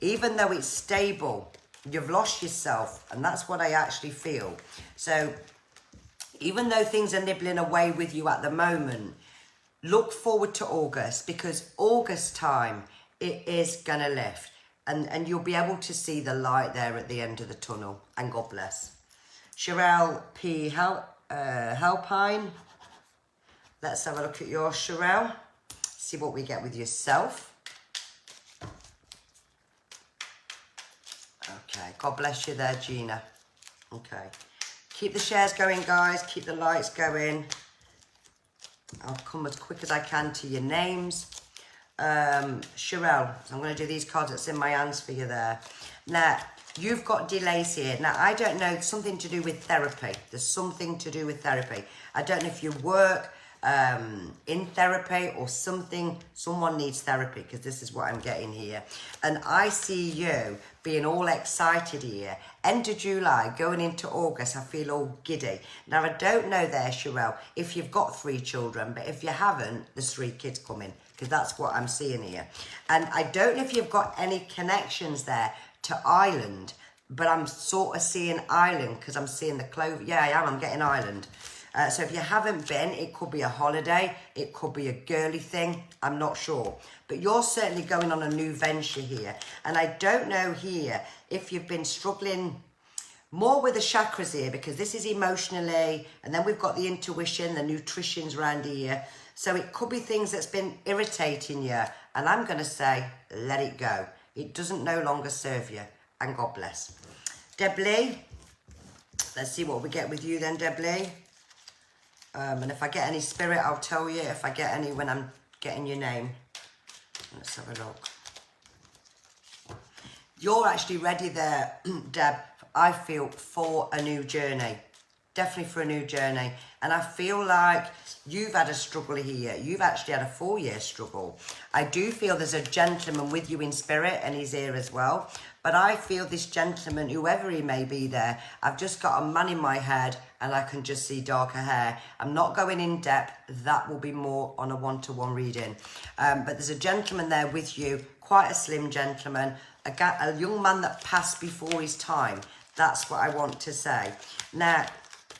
Even though it's stable, you've lost yourself, and that's what I actually feel. So, even though things are nibbling away with you at the moment, look forward to August, because August time, it is going to lift. And you'll be able to see the light there at the end of the tunnel. And God bless. Sherelle P. Helpine. Let's have a look at yours, Sherelle. See what we get with yourself. Okay. God bless you there, Gina. Okay. Keep the shares going, guys. Keep the lights going. I'll come as quick as I can to your names. Sherelle, so I'm going to do these cards that's in my hands for you there. Now, you've got delays here. Now, I don't know, something to do with therapy. There's something to do with therapy. I don't know if you work in therapy or something. Someone needs therapy, because this is what I'm getting here. And I see you being all excited here. End of July, going into August, I feel all giddy. Now, I don't know there, Sherelle, if you've got 3 children, but if you haven't, there's 3 kids coming, because that's what I'm seeing here. And I don't know if you've got any connections there to Ireland, but I'm sort of seeing Ireland, because I'm seeing the clover. Yeah, I am. I'm getting Ireland. So if you haven't been, it could be a holiday. It could be a girly thing. I'm not sure. But you're certainly going on a new venture here. And I don't know here if you've been struggling more with the chakras here, because this is emotionally, and then we've got the intuition, the nutrition's around here. So it could be things that's been irritating you. And I'm going to say, let it go. It doesn't no longer serve you. And God bless. Deb Lee. Let's see what we get with you then, Deb Lee. And if I get any spirit, I'll tell you. If I get any when I'm getting your name. Let's have a look. You're actually ready there, Deb, I feel, for a new journey. Definitely for a new journey. And I feel like you've had a struggle here. You've actually had a 4-year struggle. I do feel there's a gentleman with you in spirit, and he's here as well. But I feel this gentleman, whoever he may be there, I've just got a man in my head and I can just see darker hair. I'm not going in depth. That will be more on a one-to-one reading. But there's a gentleman there with you, quite a slim gentleman, a young man that passed before his time. That's what I want to say. Now,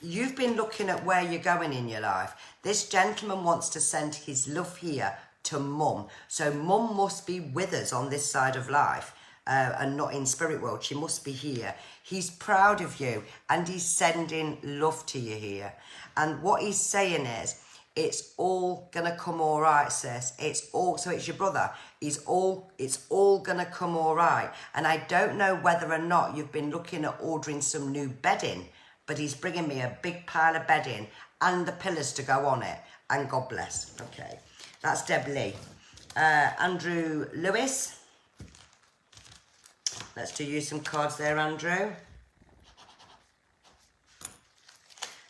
you've been looking at where you're going in your life. This gentleman wants to send his love here to mum. So mum must be with us on this side of life. And not in spirit world. She must be here. He's proud of you, and he's sending love to you here. And what he's saying is, it's all gonna come all right, sis. It's your brother. It's all gonna come all right. And I don't know whether or not you've been looking at ordering some new bedding, but he's bringing me a big pile of bedding and the pillars to go on it. And God bless. Okay, that's Deb Lee. Andrew Lewis. Let's do you some cards there, Andrew.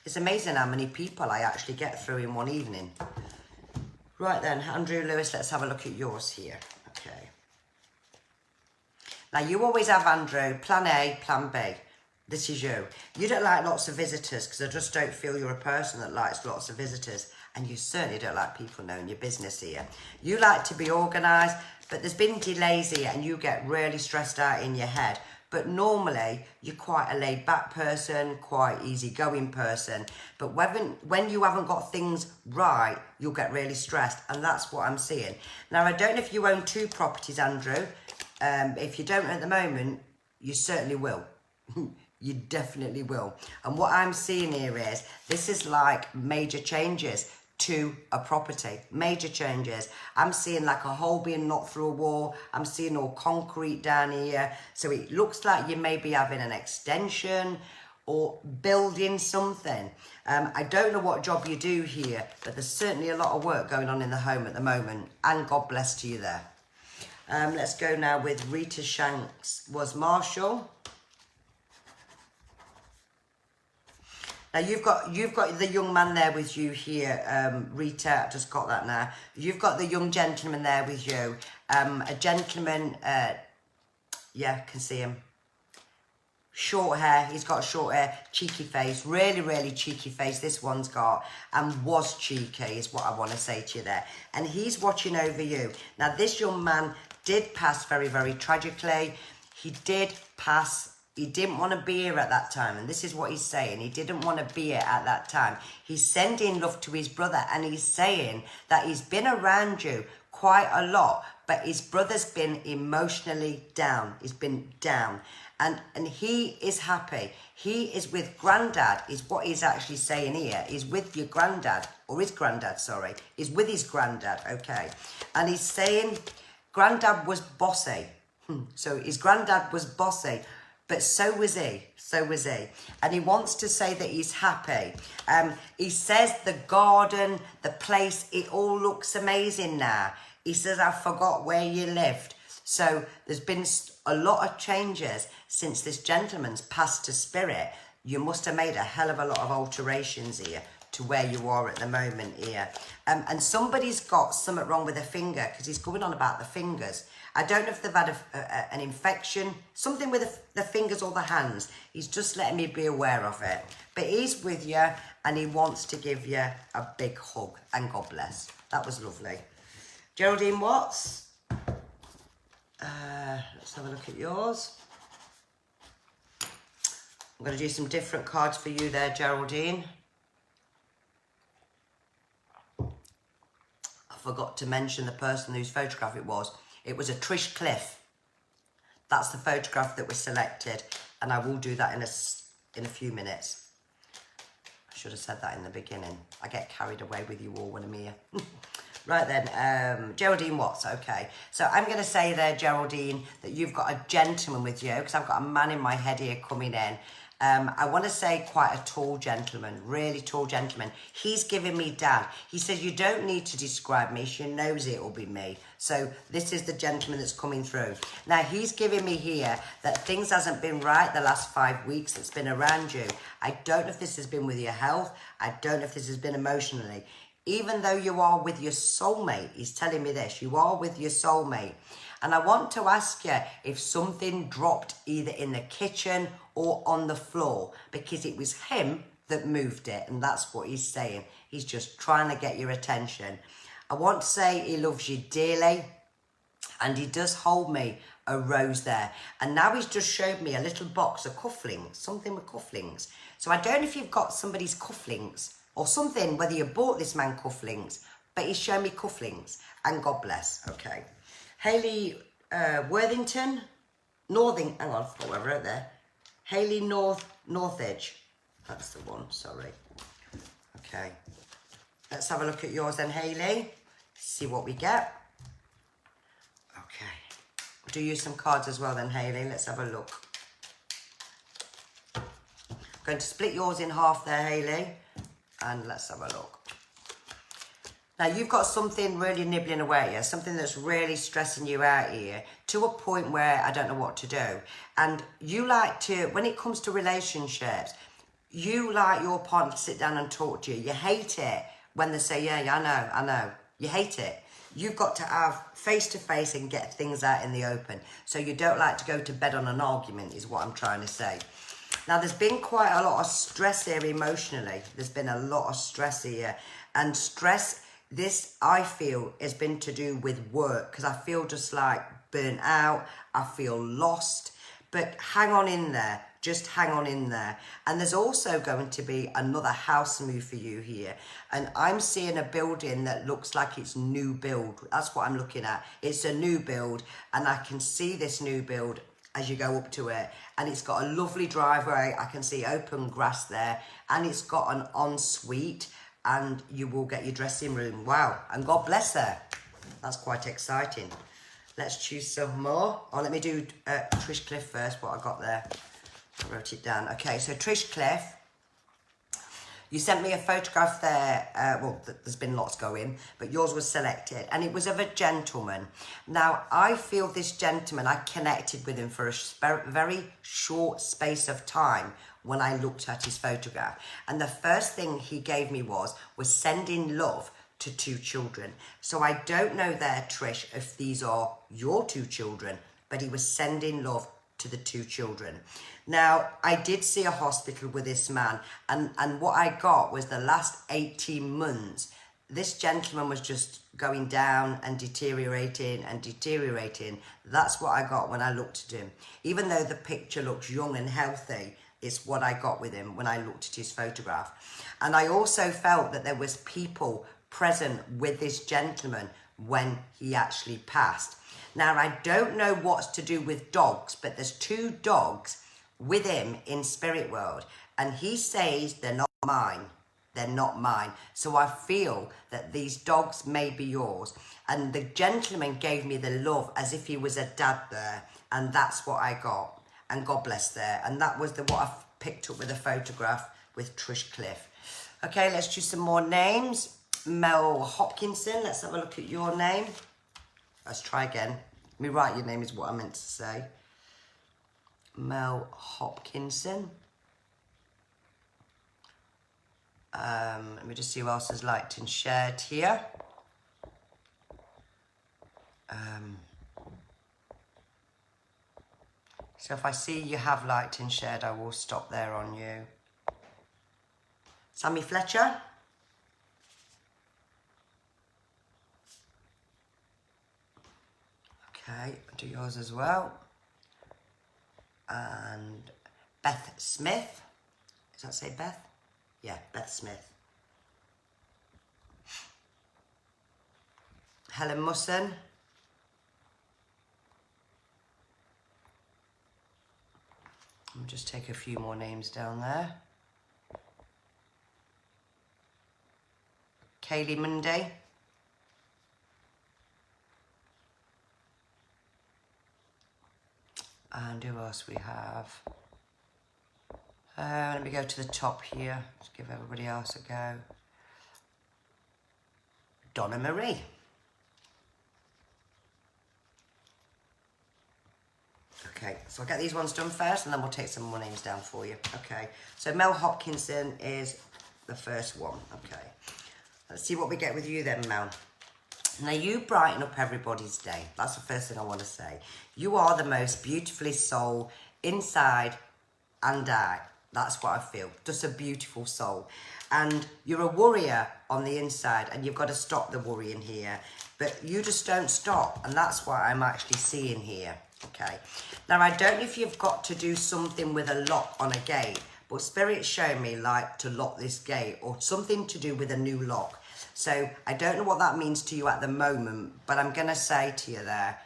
It's amazing how many people I actually get through in one evening. Right then, Andrew Lewis, let's have a look at yours here. Okay. Now, you always have, Andrew, plan A, plan B. This is you. You don't like lots of visitors, because I just don't feel you're a person that likes lots of visitors. And you certainly don't like people knowing your business here. You like to be organised, but there's been delays here and you get really stressed out in your head. But normally, you're quite a laid-back person, quite easygoing person. But when you haven't got things right, you'll get really stressed. And that's what I'm seeing. Now, I don't know if you own 2 properties, Andrew. If you don't at the moment, you certainly will. You definitely will. And what I'm seeing here is, this is like major changes to a property. Major changes. I'm seeing like a hole being knocked through a wall. I'm seeing all concrete down here. So it looks like you may be having an extension or building something. I don't know what job you do here, but there's certainly a lot of work going on in the home at the moment. And God bless to you there. Let's go now with Rita Shanks. Was Marshall. Now, you've got the young man there with you here, Rita, I just got that now. You've got the young gentleman there with you. A gentleman, yeah, can see him. short hair. He's got short hair, cheeky face, really, really cheeky face. This one's got, and was cheeky is what I want to say to you there. And he's watching over you. Now, this young man did pass very, very tragically. He did pass. He didn't want to be here at that time. And this is what he's saying. He didn't want to be here at that time. He's sending love to his brother. And he's saying that he's been around you quite a lot. But his brother's been emotionally down. He's been down. And he is happy. He is with granddad, is what he's actually saying here. He's with your granddad, or his granddad, sorry. He's with his granddad, okay. And he's saying granddad was bossy. So his granddad was bossy, but so was he. So was he. And he wants to say that he's happy. He says the garden, the place, it all looks amazing now. He says, I forgot where you lived. So there's been a lot of changes since this gentleman's passed to spirit. You must have made a hell of a lot of alterations here to where you are at the moment here. And somebody's got something wrong with their finger, because he's going on about the fingers. I don't know if they've had an infection, something with the fingers or the hands. He's just letting me be aware of it. But he's with you and he wants to give you a big hug, and God bless. That was lovely. Geraldine Watts. Let's have a look at yours. I'm going to do some different cards for you there, Geraldine. I forgot to mention the person whose photograph it was. It was a Trish Cliff. That's the photograph that was selected, and I will do that in a few minutes. I should have said that in the beginning. I get carried away with you all when I'm here. Right then, Geraldine Watts, okay. So I'm going to say there, Geraldine, that you've got a gentleman with you, because I've got a man in my head here coming in. I want to say quite a tall gentleman, really tall gentleman. He's giving me dad. He says, you don't need to describe me. She knows it will be me. So this is the gentleman that's coming through. Now, he's giving me here that things hasn't been right the last 5 weeks that's been around you. I don't know if this has been with your health. I don't know if this has been emotionally. Even though you are with your soulmate, he's telling me this, you are with your soulmate. And I want to ask you if something dropped either in the kitchen or on the floor, because it was him that moved it, and that's what he's saying. He's just trying to get your attention. I want to say he loves you dearly, and he does hold me a rose there. And now he's just showed me a little box of cufflinks, something with cufflinks. So I don't know if you've got somebody's cufflinks or something, whether you bought this man cufflinks, but he's shown me cufflinks, and God bless, okay. Hayley Worthington, Northing, hang on, I forgot what I wrote there. Hayley Northedge, that's the one, sorry. Okay, let's have a look at yours then, Hayley. See what we get. Okay, we'll do you some cards as well then, Hayley. Let's have a look. I'm going to split yours in half there, Hayley, and let's have a look. Now, you've got something really nibbling away here, something that's really stressing you out here, to a point where I don't know what to do. And you like to, when it comes to relationships, you like your partner to sit down and talk to you. You hate it when they say, yeah, I know. You hate it. You've got to have face-to-face and get things out in the open. So you don't like to go to bed on an argument, is what I'm trying to say. Now, there's been quite a lot of stress here emotionally. There's been a lot of stress here. And stress, this, I feel, has been to do with work, because I feel just like burnt out. I feel lost. But hang on in there. Just hang on in there. And there's also going to be another house move for you here. And I'm seeing a building that looks like it's new build. That's what I'm looking at. It's a new build. And I can see this new build as you go up to it. And it's got a lovely driveway. I can see open grass there. And it's got an ensuite. And you will get your dressing room. Wow. And God bless her. That's quite exciting. Let's choose some more. Oh, let me do Trish Cliff first, what I got there. I wrote it down. Okay, so Trish Cliff. You sent me a photograph there. Well, there's been lots going, but yours was selected. And it was of a gentleman. Now, I feel this gentleman, I connected with him for a very short space of time when I looked at his photograph. And the first thing he gave me was sending love to 2 children. So I don't know there, Trish, if these are your 2 children, but he was sending love to the two children. Now, I did see a hospital with this man, and what I got was the last 18 months, this gentleman was just going down and deteriorating and deteriorating. That's what I got when I looked at him. Even though the picture looks young and healthy, it's what I got with him when I looked at his photograph. And I also felt that there was people present with this gentleman when he actually passed. Now, I don't know what's to do with dogs, but there's two dogs with him in spirit world, and he says they're not mine. They're not mine. So I feel that these dogs may be yours. And the gentleman gave me the love as if he was a dad there, and that's what I got. And God bless there. And that was what I picked up with a photograph with Trish Cliff. Okay, let's do some more names. Mel Hopkinson, let's have a look at your name. Let's try again. Let me write your name is what I meant to say. Mel Hopkinson. Let me just see who else has liked and shared here. So if I see you have liked and shared, I will stop there on you. Sammy Fletcher. Okay, I'll do yours as well. And Beth Smith. Does that say Beth? Yeah, Beth Smith. Helen Musson. I'll just take a few more names down there. Kaylee Monday. And who else we have? Let me go to the top here. Let's give everybody else a go. Donna Marie. Okay, so I'll get these ones done first and then we'll take some more names down for you. Okay, so Mel Hopkinson is the first one. Okay, let's see what we get with you then, Mel. Now, you brighten up everybody's day. That's the first thing I want to say. You are the most beautifully soul inside and out. That's what I feel. Just a beautiful soul. And you're a warrior on the inside, and you've got to stop the worrying here. But you just don't stop, and that's what I'm actually seeing here. Okay. Now, I don't know if you've got to do something with a lock on a gate, but Spirit's showing me like to lock this gate or something to do with a new lock. So I don't know what that means to you at the moment, but I'm going to say to you there,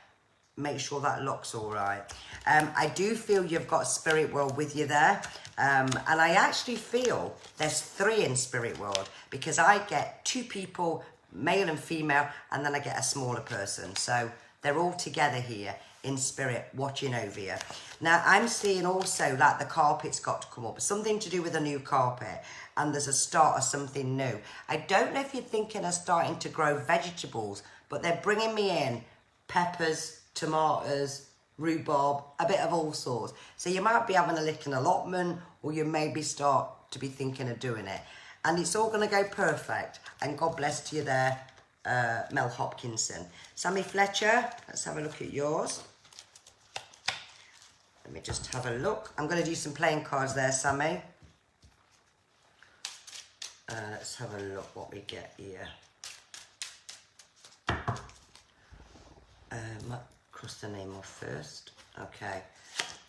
make sure that lock's all right. I do feel you've got Spirit World with you there. And I actually feel there's 3 in Spirit World because I get 2 people, male and female, and then I get a smaller person. So they're all together here in spirit watching over you. Now, I'm seeing also like the carpet's got to come up, something to do with a new carpet, and there's a start of something new. I don't know if you're thinking of starting to grow vegetables, but they're bringing me in peppers, tomatoes, rhubarb, a bit of all sorts. So you might be having a little allotment, or you maybe start to be thinking of doing it. And it's all going to go perfect. And God bless to you there, Mel Hopkinson. Sammy Fletcher, let's have a look at yours. Let me just have a look. I'm going to do some playing cards there, Sammy. Let's have a look what we get here. Cross the name off first. Okay.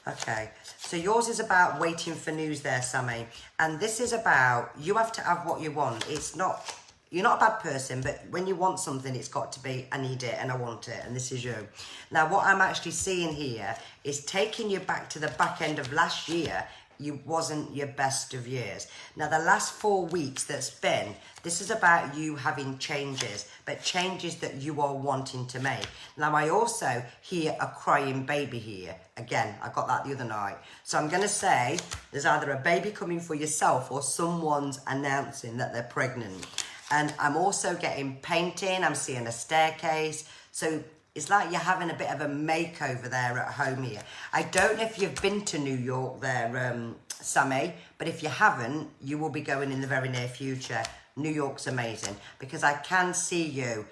Okay. So yours is about waiting for news there, Sammy. And this is about, you have to have what you want. It's not, you're not a bad person, but when you want something, it's got to be, I need it and I want it. And this is you. Now, what I'm actually seeing here is taking you back to the back end of last year. You wasn't your best of years. Now, the last 4 weeks that's been, this is about you having changes, but changes that you are wanting to make. Now, I also hear a crying baby here. Again, I got that the other night. So I'm going to say there's either a baby coming for yourself or someone's announcing that they're pregnant. And I'm also getting painting. I'm seeing a staircase. So it's like you're having a bit of a makeover there at home here. I don't know if you've been to New York there, Sammy, but if you haven't, you will be going in the very near future. New York's amazing because I can see you.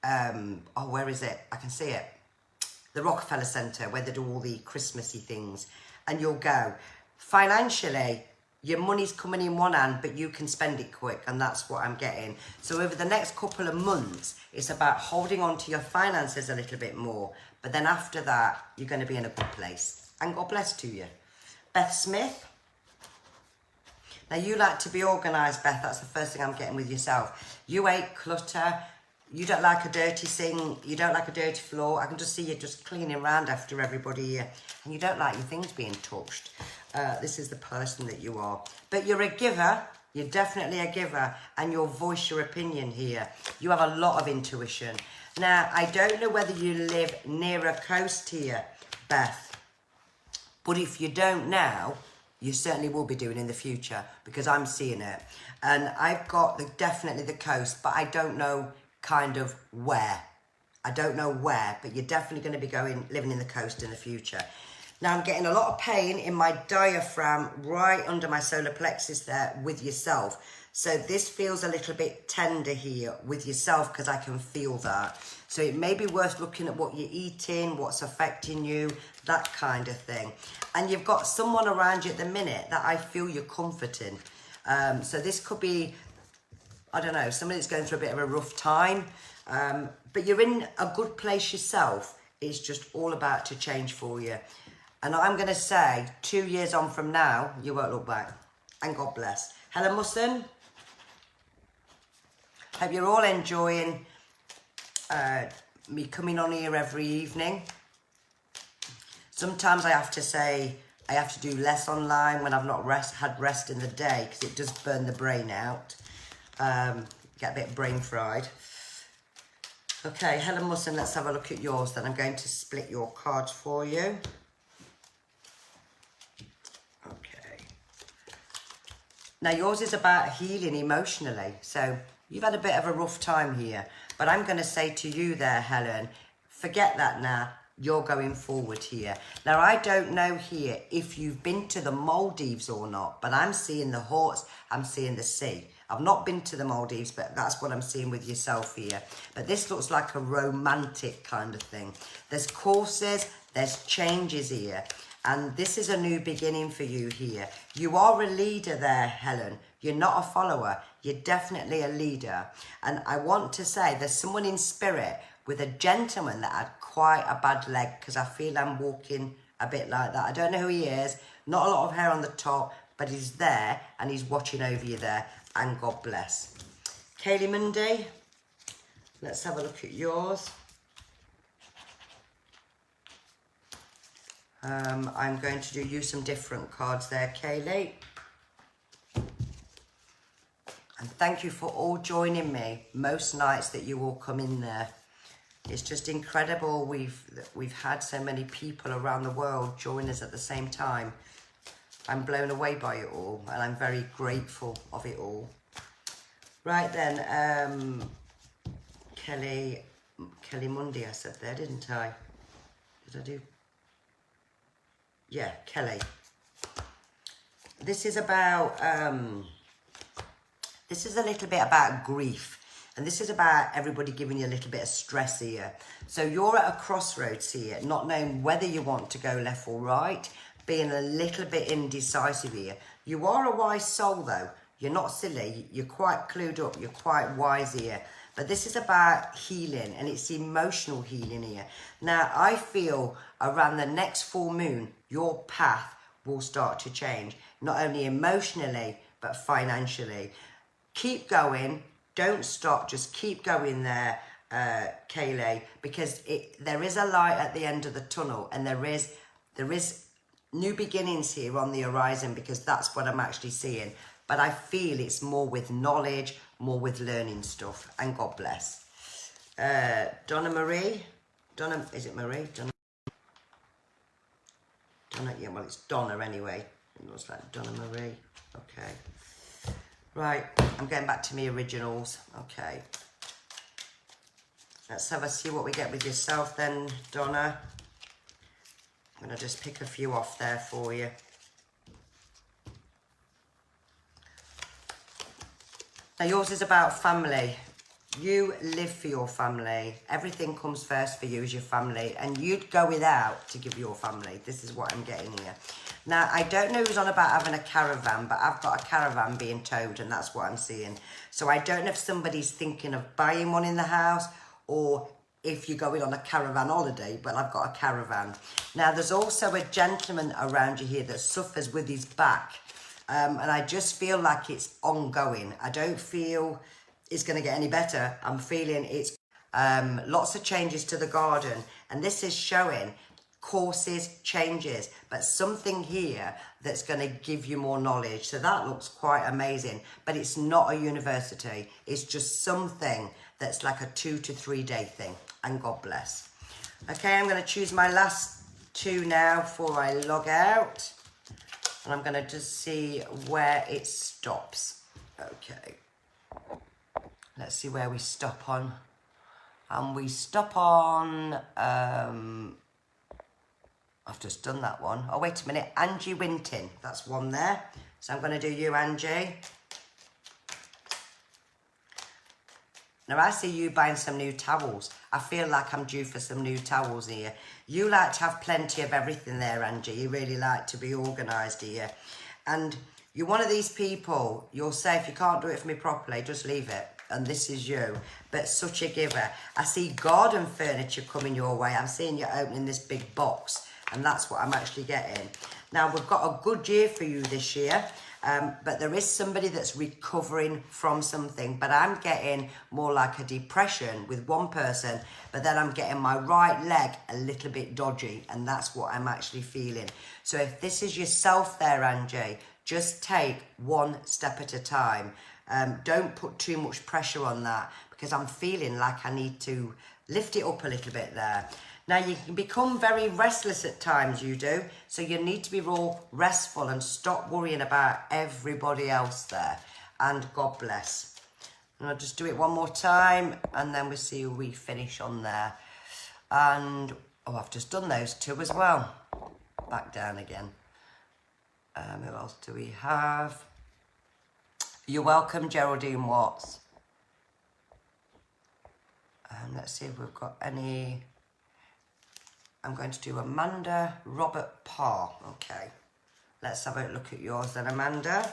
Oh, where is it? I can see it. the Rockefeller Center, where they do all the Christmassy things, and you'll go. Financially, your money's coming in one hand, but you can spend it quick, and that's what I'm getting. So over the next couple of months, it's about holding on to your finances a little bit more. But then after that, you're going to be in a good place. And God bless to you. Beth Smith. Now, you like to be organised, Beth. That's the first thing I'm getting with yourself. You hate clutter. You don't like a dirty sink. You don't like a dirty floor. I can just see you just cleaning around after everybody here. And you don't like your things being touched. This is the person that you are. But you're a giver. You're definitely a giver. And you'll voice your opinion here. You have a lot of intuition. Now, I don't know whether you live near a coast here, Beth. But if you don't now, you certainly will be doing in the future, because I'm seeing it. And I've got definitely the coast, but I don't know kind of where. I don't know where, but you're definitely going to be living in the coast in the future. Now, I'm getting a lot of pain in my diaphragm right under my solar plexus there with yourself. So this feels a little bit tender here with yourself, because I can feel that. So it may be worth looking at what you're eating, what's affecting you, that kind of thing. And you've got someone around you at the minute that I feel you're comforting. So this could be, I don't know, somebody that's going through a bit of a rough time. But you're in a good place yourself. It's just all about to change for you. And I'm going to say 2 years on from now, you won't look back. And God bless. Helen Musson. Hope you're all enjoying me coming on here every evening. Sometimes I have to say I have to do less online when I've not had rest in the day, because it does burn the brain out. Get a bit brain fried. Okay, Helen Musson, let's have a look at yours. Then I'm going to split your cards for you. Okay. Now yours is about healing emotionally. So you've had a bit of a rough time here. But I'm going to say to you there, Helen, forget that now. You're going forward here. Now, I don't know here if you've been to the Maldives or not, but I'm seeing the horse, I'm seeing the sea. I've not been to the Maldives, but that's what I'm seeing with yourself here. But this looks like a romantic kind of thing. There's courses, there's changes here. And this is a new beginning for you here. You are a leader there, Helen. You're not a follower. You're definitely a leader. And I want to say there's someone in spirit with a gentleman that had quite a bad leg, because I feel I'm walking a bit like that. I don't know who he is. Not a lot of hair on the top, but he's there and he's watching over you there. And God bless. Kaylee Mundy, let's have a look at yours. I'm going to do you some different cards there, Kaylee. And thank you for all joining me most nights that you all come in there. It's just incredible we've had so many people around the world join us at the same time. I'm blown away by it all, and I'm very grateful of it all. Right then, Kelly Mundy, I said there, didn't I? Did I do? Yeah, Kelly. This is about, this is a little bit about grief. And this is about everybody giving you a little bit of stress here. So you're at a crossroads here, not knowing whether you want to go left or right, being a little bit indecisive here. You are a wise soul though. You're not silly. You're quite clued up. You're quite wise here. But this is about healing, and it's emotional healing here. Now, I feel around the next full moon, your path will start to change. Not only emotionally, but financially. Keep going. Don't stop, just keep going there, Kaylee, because there is a light at the end of the tunnel, and there is new beginnings here on the horizon, because that's what I'm actually seeing. But I feel it's more with knowledge, more with learning stuff, and God bless. Donna Marie, is it Marie? Donna, yeah, well, it's Donna anyway. It looks like Donna Marie, okay. Right, I'm going back to my originals. Okay. Let's have a see what we get with yourself then, Donna. I'm going to just pick a few off there for you. Now yours is about family. You live for your family. Everything comes first for you as your family, and you'd go without to give your family. This is what I'm getting here. Now, I don't know who's on about having a caravan, but I've got a caravan being towed, and that's what I'm seeing. So I don't know if somebody's thinking of buying one in the house, or if you're going on a caravan holiday, but I've got a caravan. Now, there's also a gentleman around you here that suffers with his back, and I just feel like it's ongoing. I don't feel it's going to get any better. I'm feeling it's lots of changes to the garden, and this is showing courses, changes, but something here that's going to give you more knowledge. So that looks quite amazing, but it's not a university. It's just something that's like a 2 to 3 day thing, and God bless. Okay, I'm going to choose my last 2 now before I log out, and I'm going to just see where it stops. Okay, let's see where we stop on. And we stop on, I've just done that one. Oh, wait a minute, Angie Winton, that's one there. So I'm going to do you, Angie. Now, I see you buying some new towels. I feel like I'm due for some new towels here. You like to have plenty of everything there, Angie. You really like to be organised here. And you're one of these people, you'll say, if you can't do it for me properly, just leave it. And this is you, but such a giver. I see garden furniture coming your way. I'm seeing you opening this big box, and that's what I'm actually getting. Now, we've got a good year for you this year, but there is somebody that's recovering from something, but I'm getting more like a depression with one person, but then I'm getting my right leg a little bit dodgy, and that's what I'm actually feeling. So if this is yourself there, Angie, just take one step at a time. Don't put too much pressure on that, because I'm feeling like I need to lift it up a little bit there. Now, you can become very restless at times, you do. So you need to be real restful and stop worrying about everybody else there. And God bless. And I'll just do it one more time, and then we'll see who we finish on there. And, oh, I've just done those 2 as well. Back down again. Who else do we have? You're welcome, Geraldine Watts. Let's see if we've got any. I'm going to do Amanda Robert Parr. Okay, let's have a look at yours then, Amanda.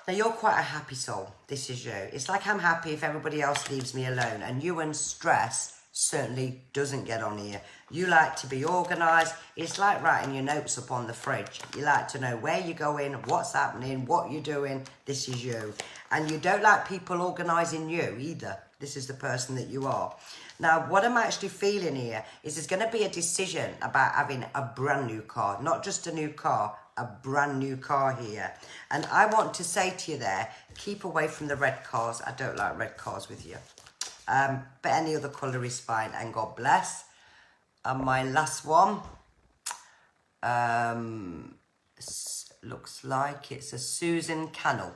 Now, you're quite a happy soul. This is you. It's like I'm happy if everybody else leaves me alone, and you and stress certainly doesn't get on here. You like to be organised. It's like writing your notes up on the fridge. You like to know where you're going, what's happening, what you're doing. This is you. And you don't like people organising you either. This is the person that you are. Now, what I'm actually feeling here is there's going to be a decision about having a brand new car. Not just a new car, a brand new car here. And I want to say to you there, keep away from the red cars. I don't like red cars with you. But any other colour is fine, and God bless. And my last one, looks like it's a Susan Cannell.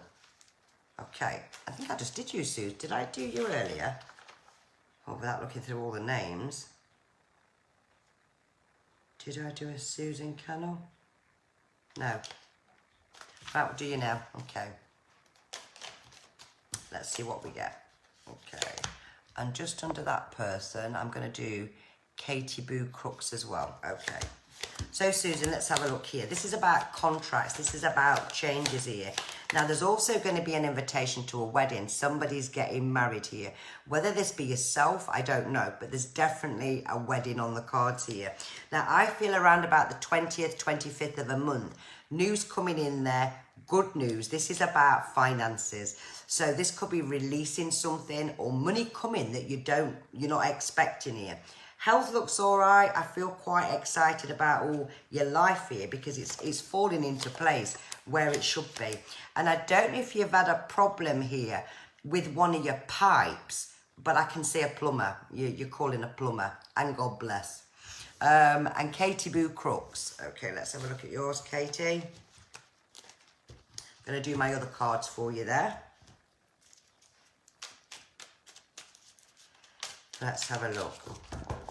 Okay, I think I just did you, Susan. Did I do you earlier? Oh, without looking through all the names. Did I do a Susan Cannell? No. Right, we'll do you now. Okay. Let's see what we get. Okay. And just under that person, I'm going to do Katie Boo Crooks as well. Okay. So, Susan, let's have a look here. This is about contracts. This is about changes here. Now, there's also going to be an invitation to a wedding. Somebody's getting married here. Whether this be yourself, I don't know. But there's definitely a wedding on the cards here. Now, I feel around about the 20th, 25th of a month. News coming in there. Good news. This is about finances. So this could be releasing something or money coming that you're not expecting here. Health looks all right. I feel quite excited about all your life here, because it's falling into place where it should be. And I don't know if you've had a problem here with one of your pipes, but I can see a plumber. You're calling a plumber, and God bless. And Katie Boo Crooks. Okay, let's have a look at yours, Katie. Going to do my other cards for you there. Let's have a look.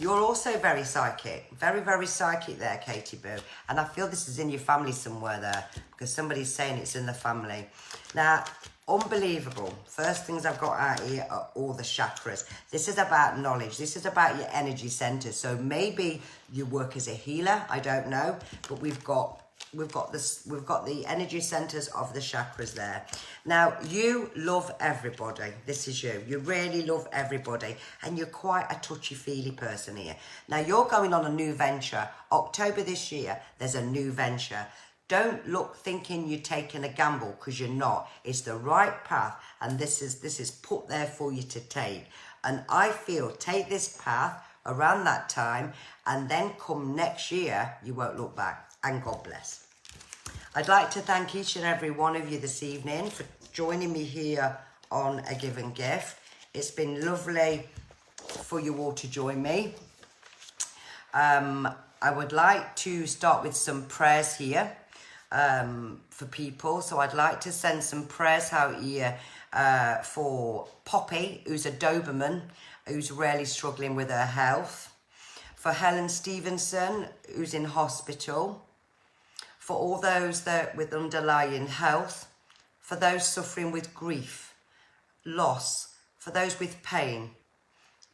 You're also very psychic, very, very psychic there, Katie Boo. And I feel this is in your family somewhere there, because somebody's saying it's in the family. Now, unbelievable. First things I've got out here are all the chakras. This is about knowledge. This is about your energy centers. So maybe you work as a healer, I don't know, but we've got the energy centers of the chakras there. Now, you love everybody. This is you. You really love everybody, and you're quite a touchy-feely person here. Now, you're going on a new venture. October this year, there's a new venture. Don't look thinking you're taking a gamble, because you're not. It's the right path, and this is put there for you to take. And I feel, take this path around that time, and then come next year, you won't look back. And God bless. I'd like to thank each and every one of you this evening for joining me here on A Given Gift. It's been lovely for you all to join me. I would like to start with some prayers here for people. So I'd like to send some prayers out here for Poppy, who's a Doberman, who's really struggling with her health. For Helen Stevenson, who's in hospital. For all those that with underlying health. For those suffering with grief, loss. For those with pain.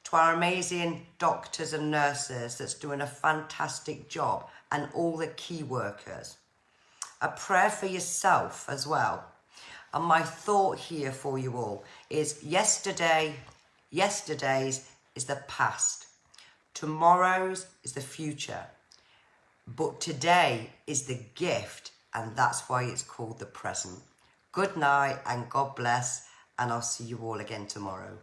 To our amazing doctors and nurses that's doing a fantastic job, and all the key workers. A prayer for yourself as well. And my thought here for you all is yesterday's is the past. Tomorrow's is the future. But today is the gift, and that's why it's called the present. Good night and God bless, and I'll see you all again tomorrow.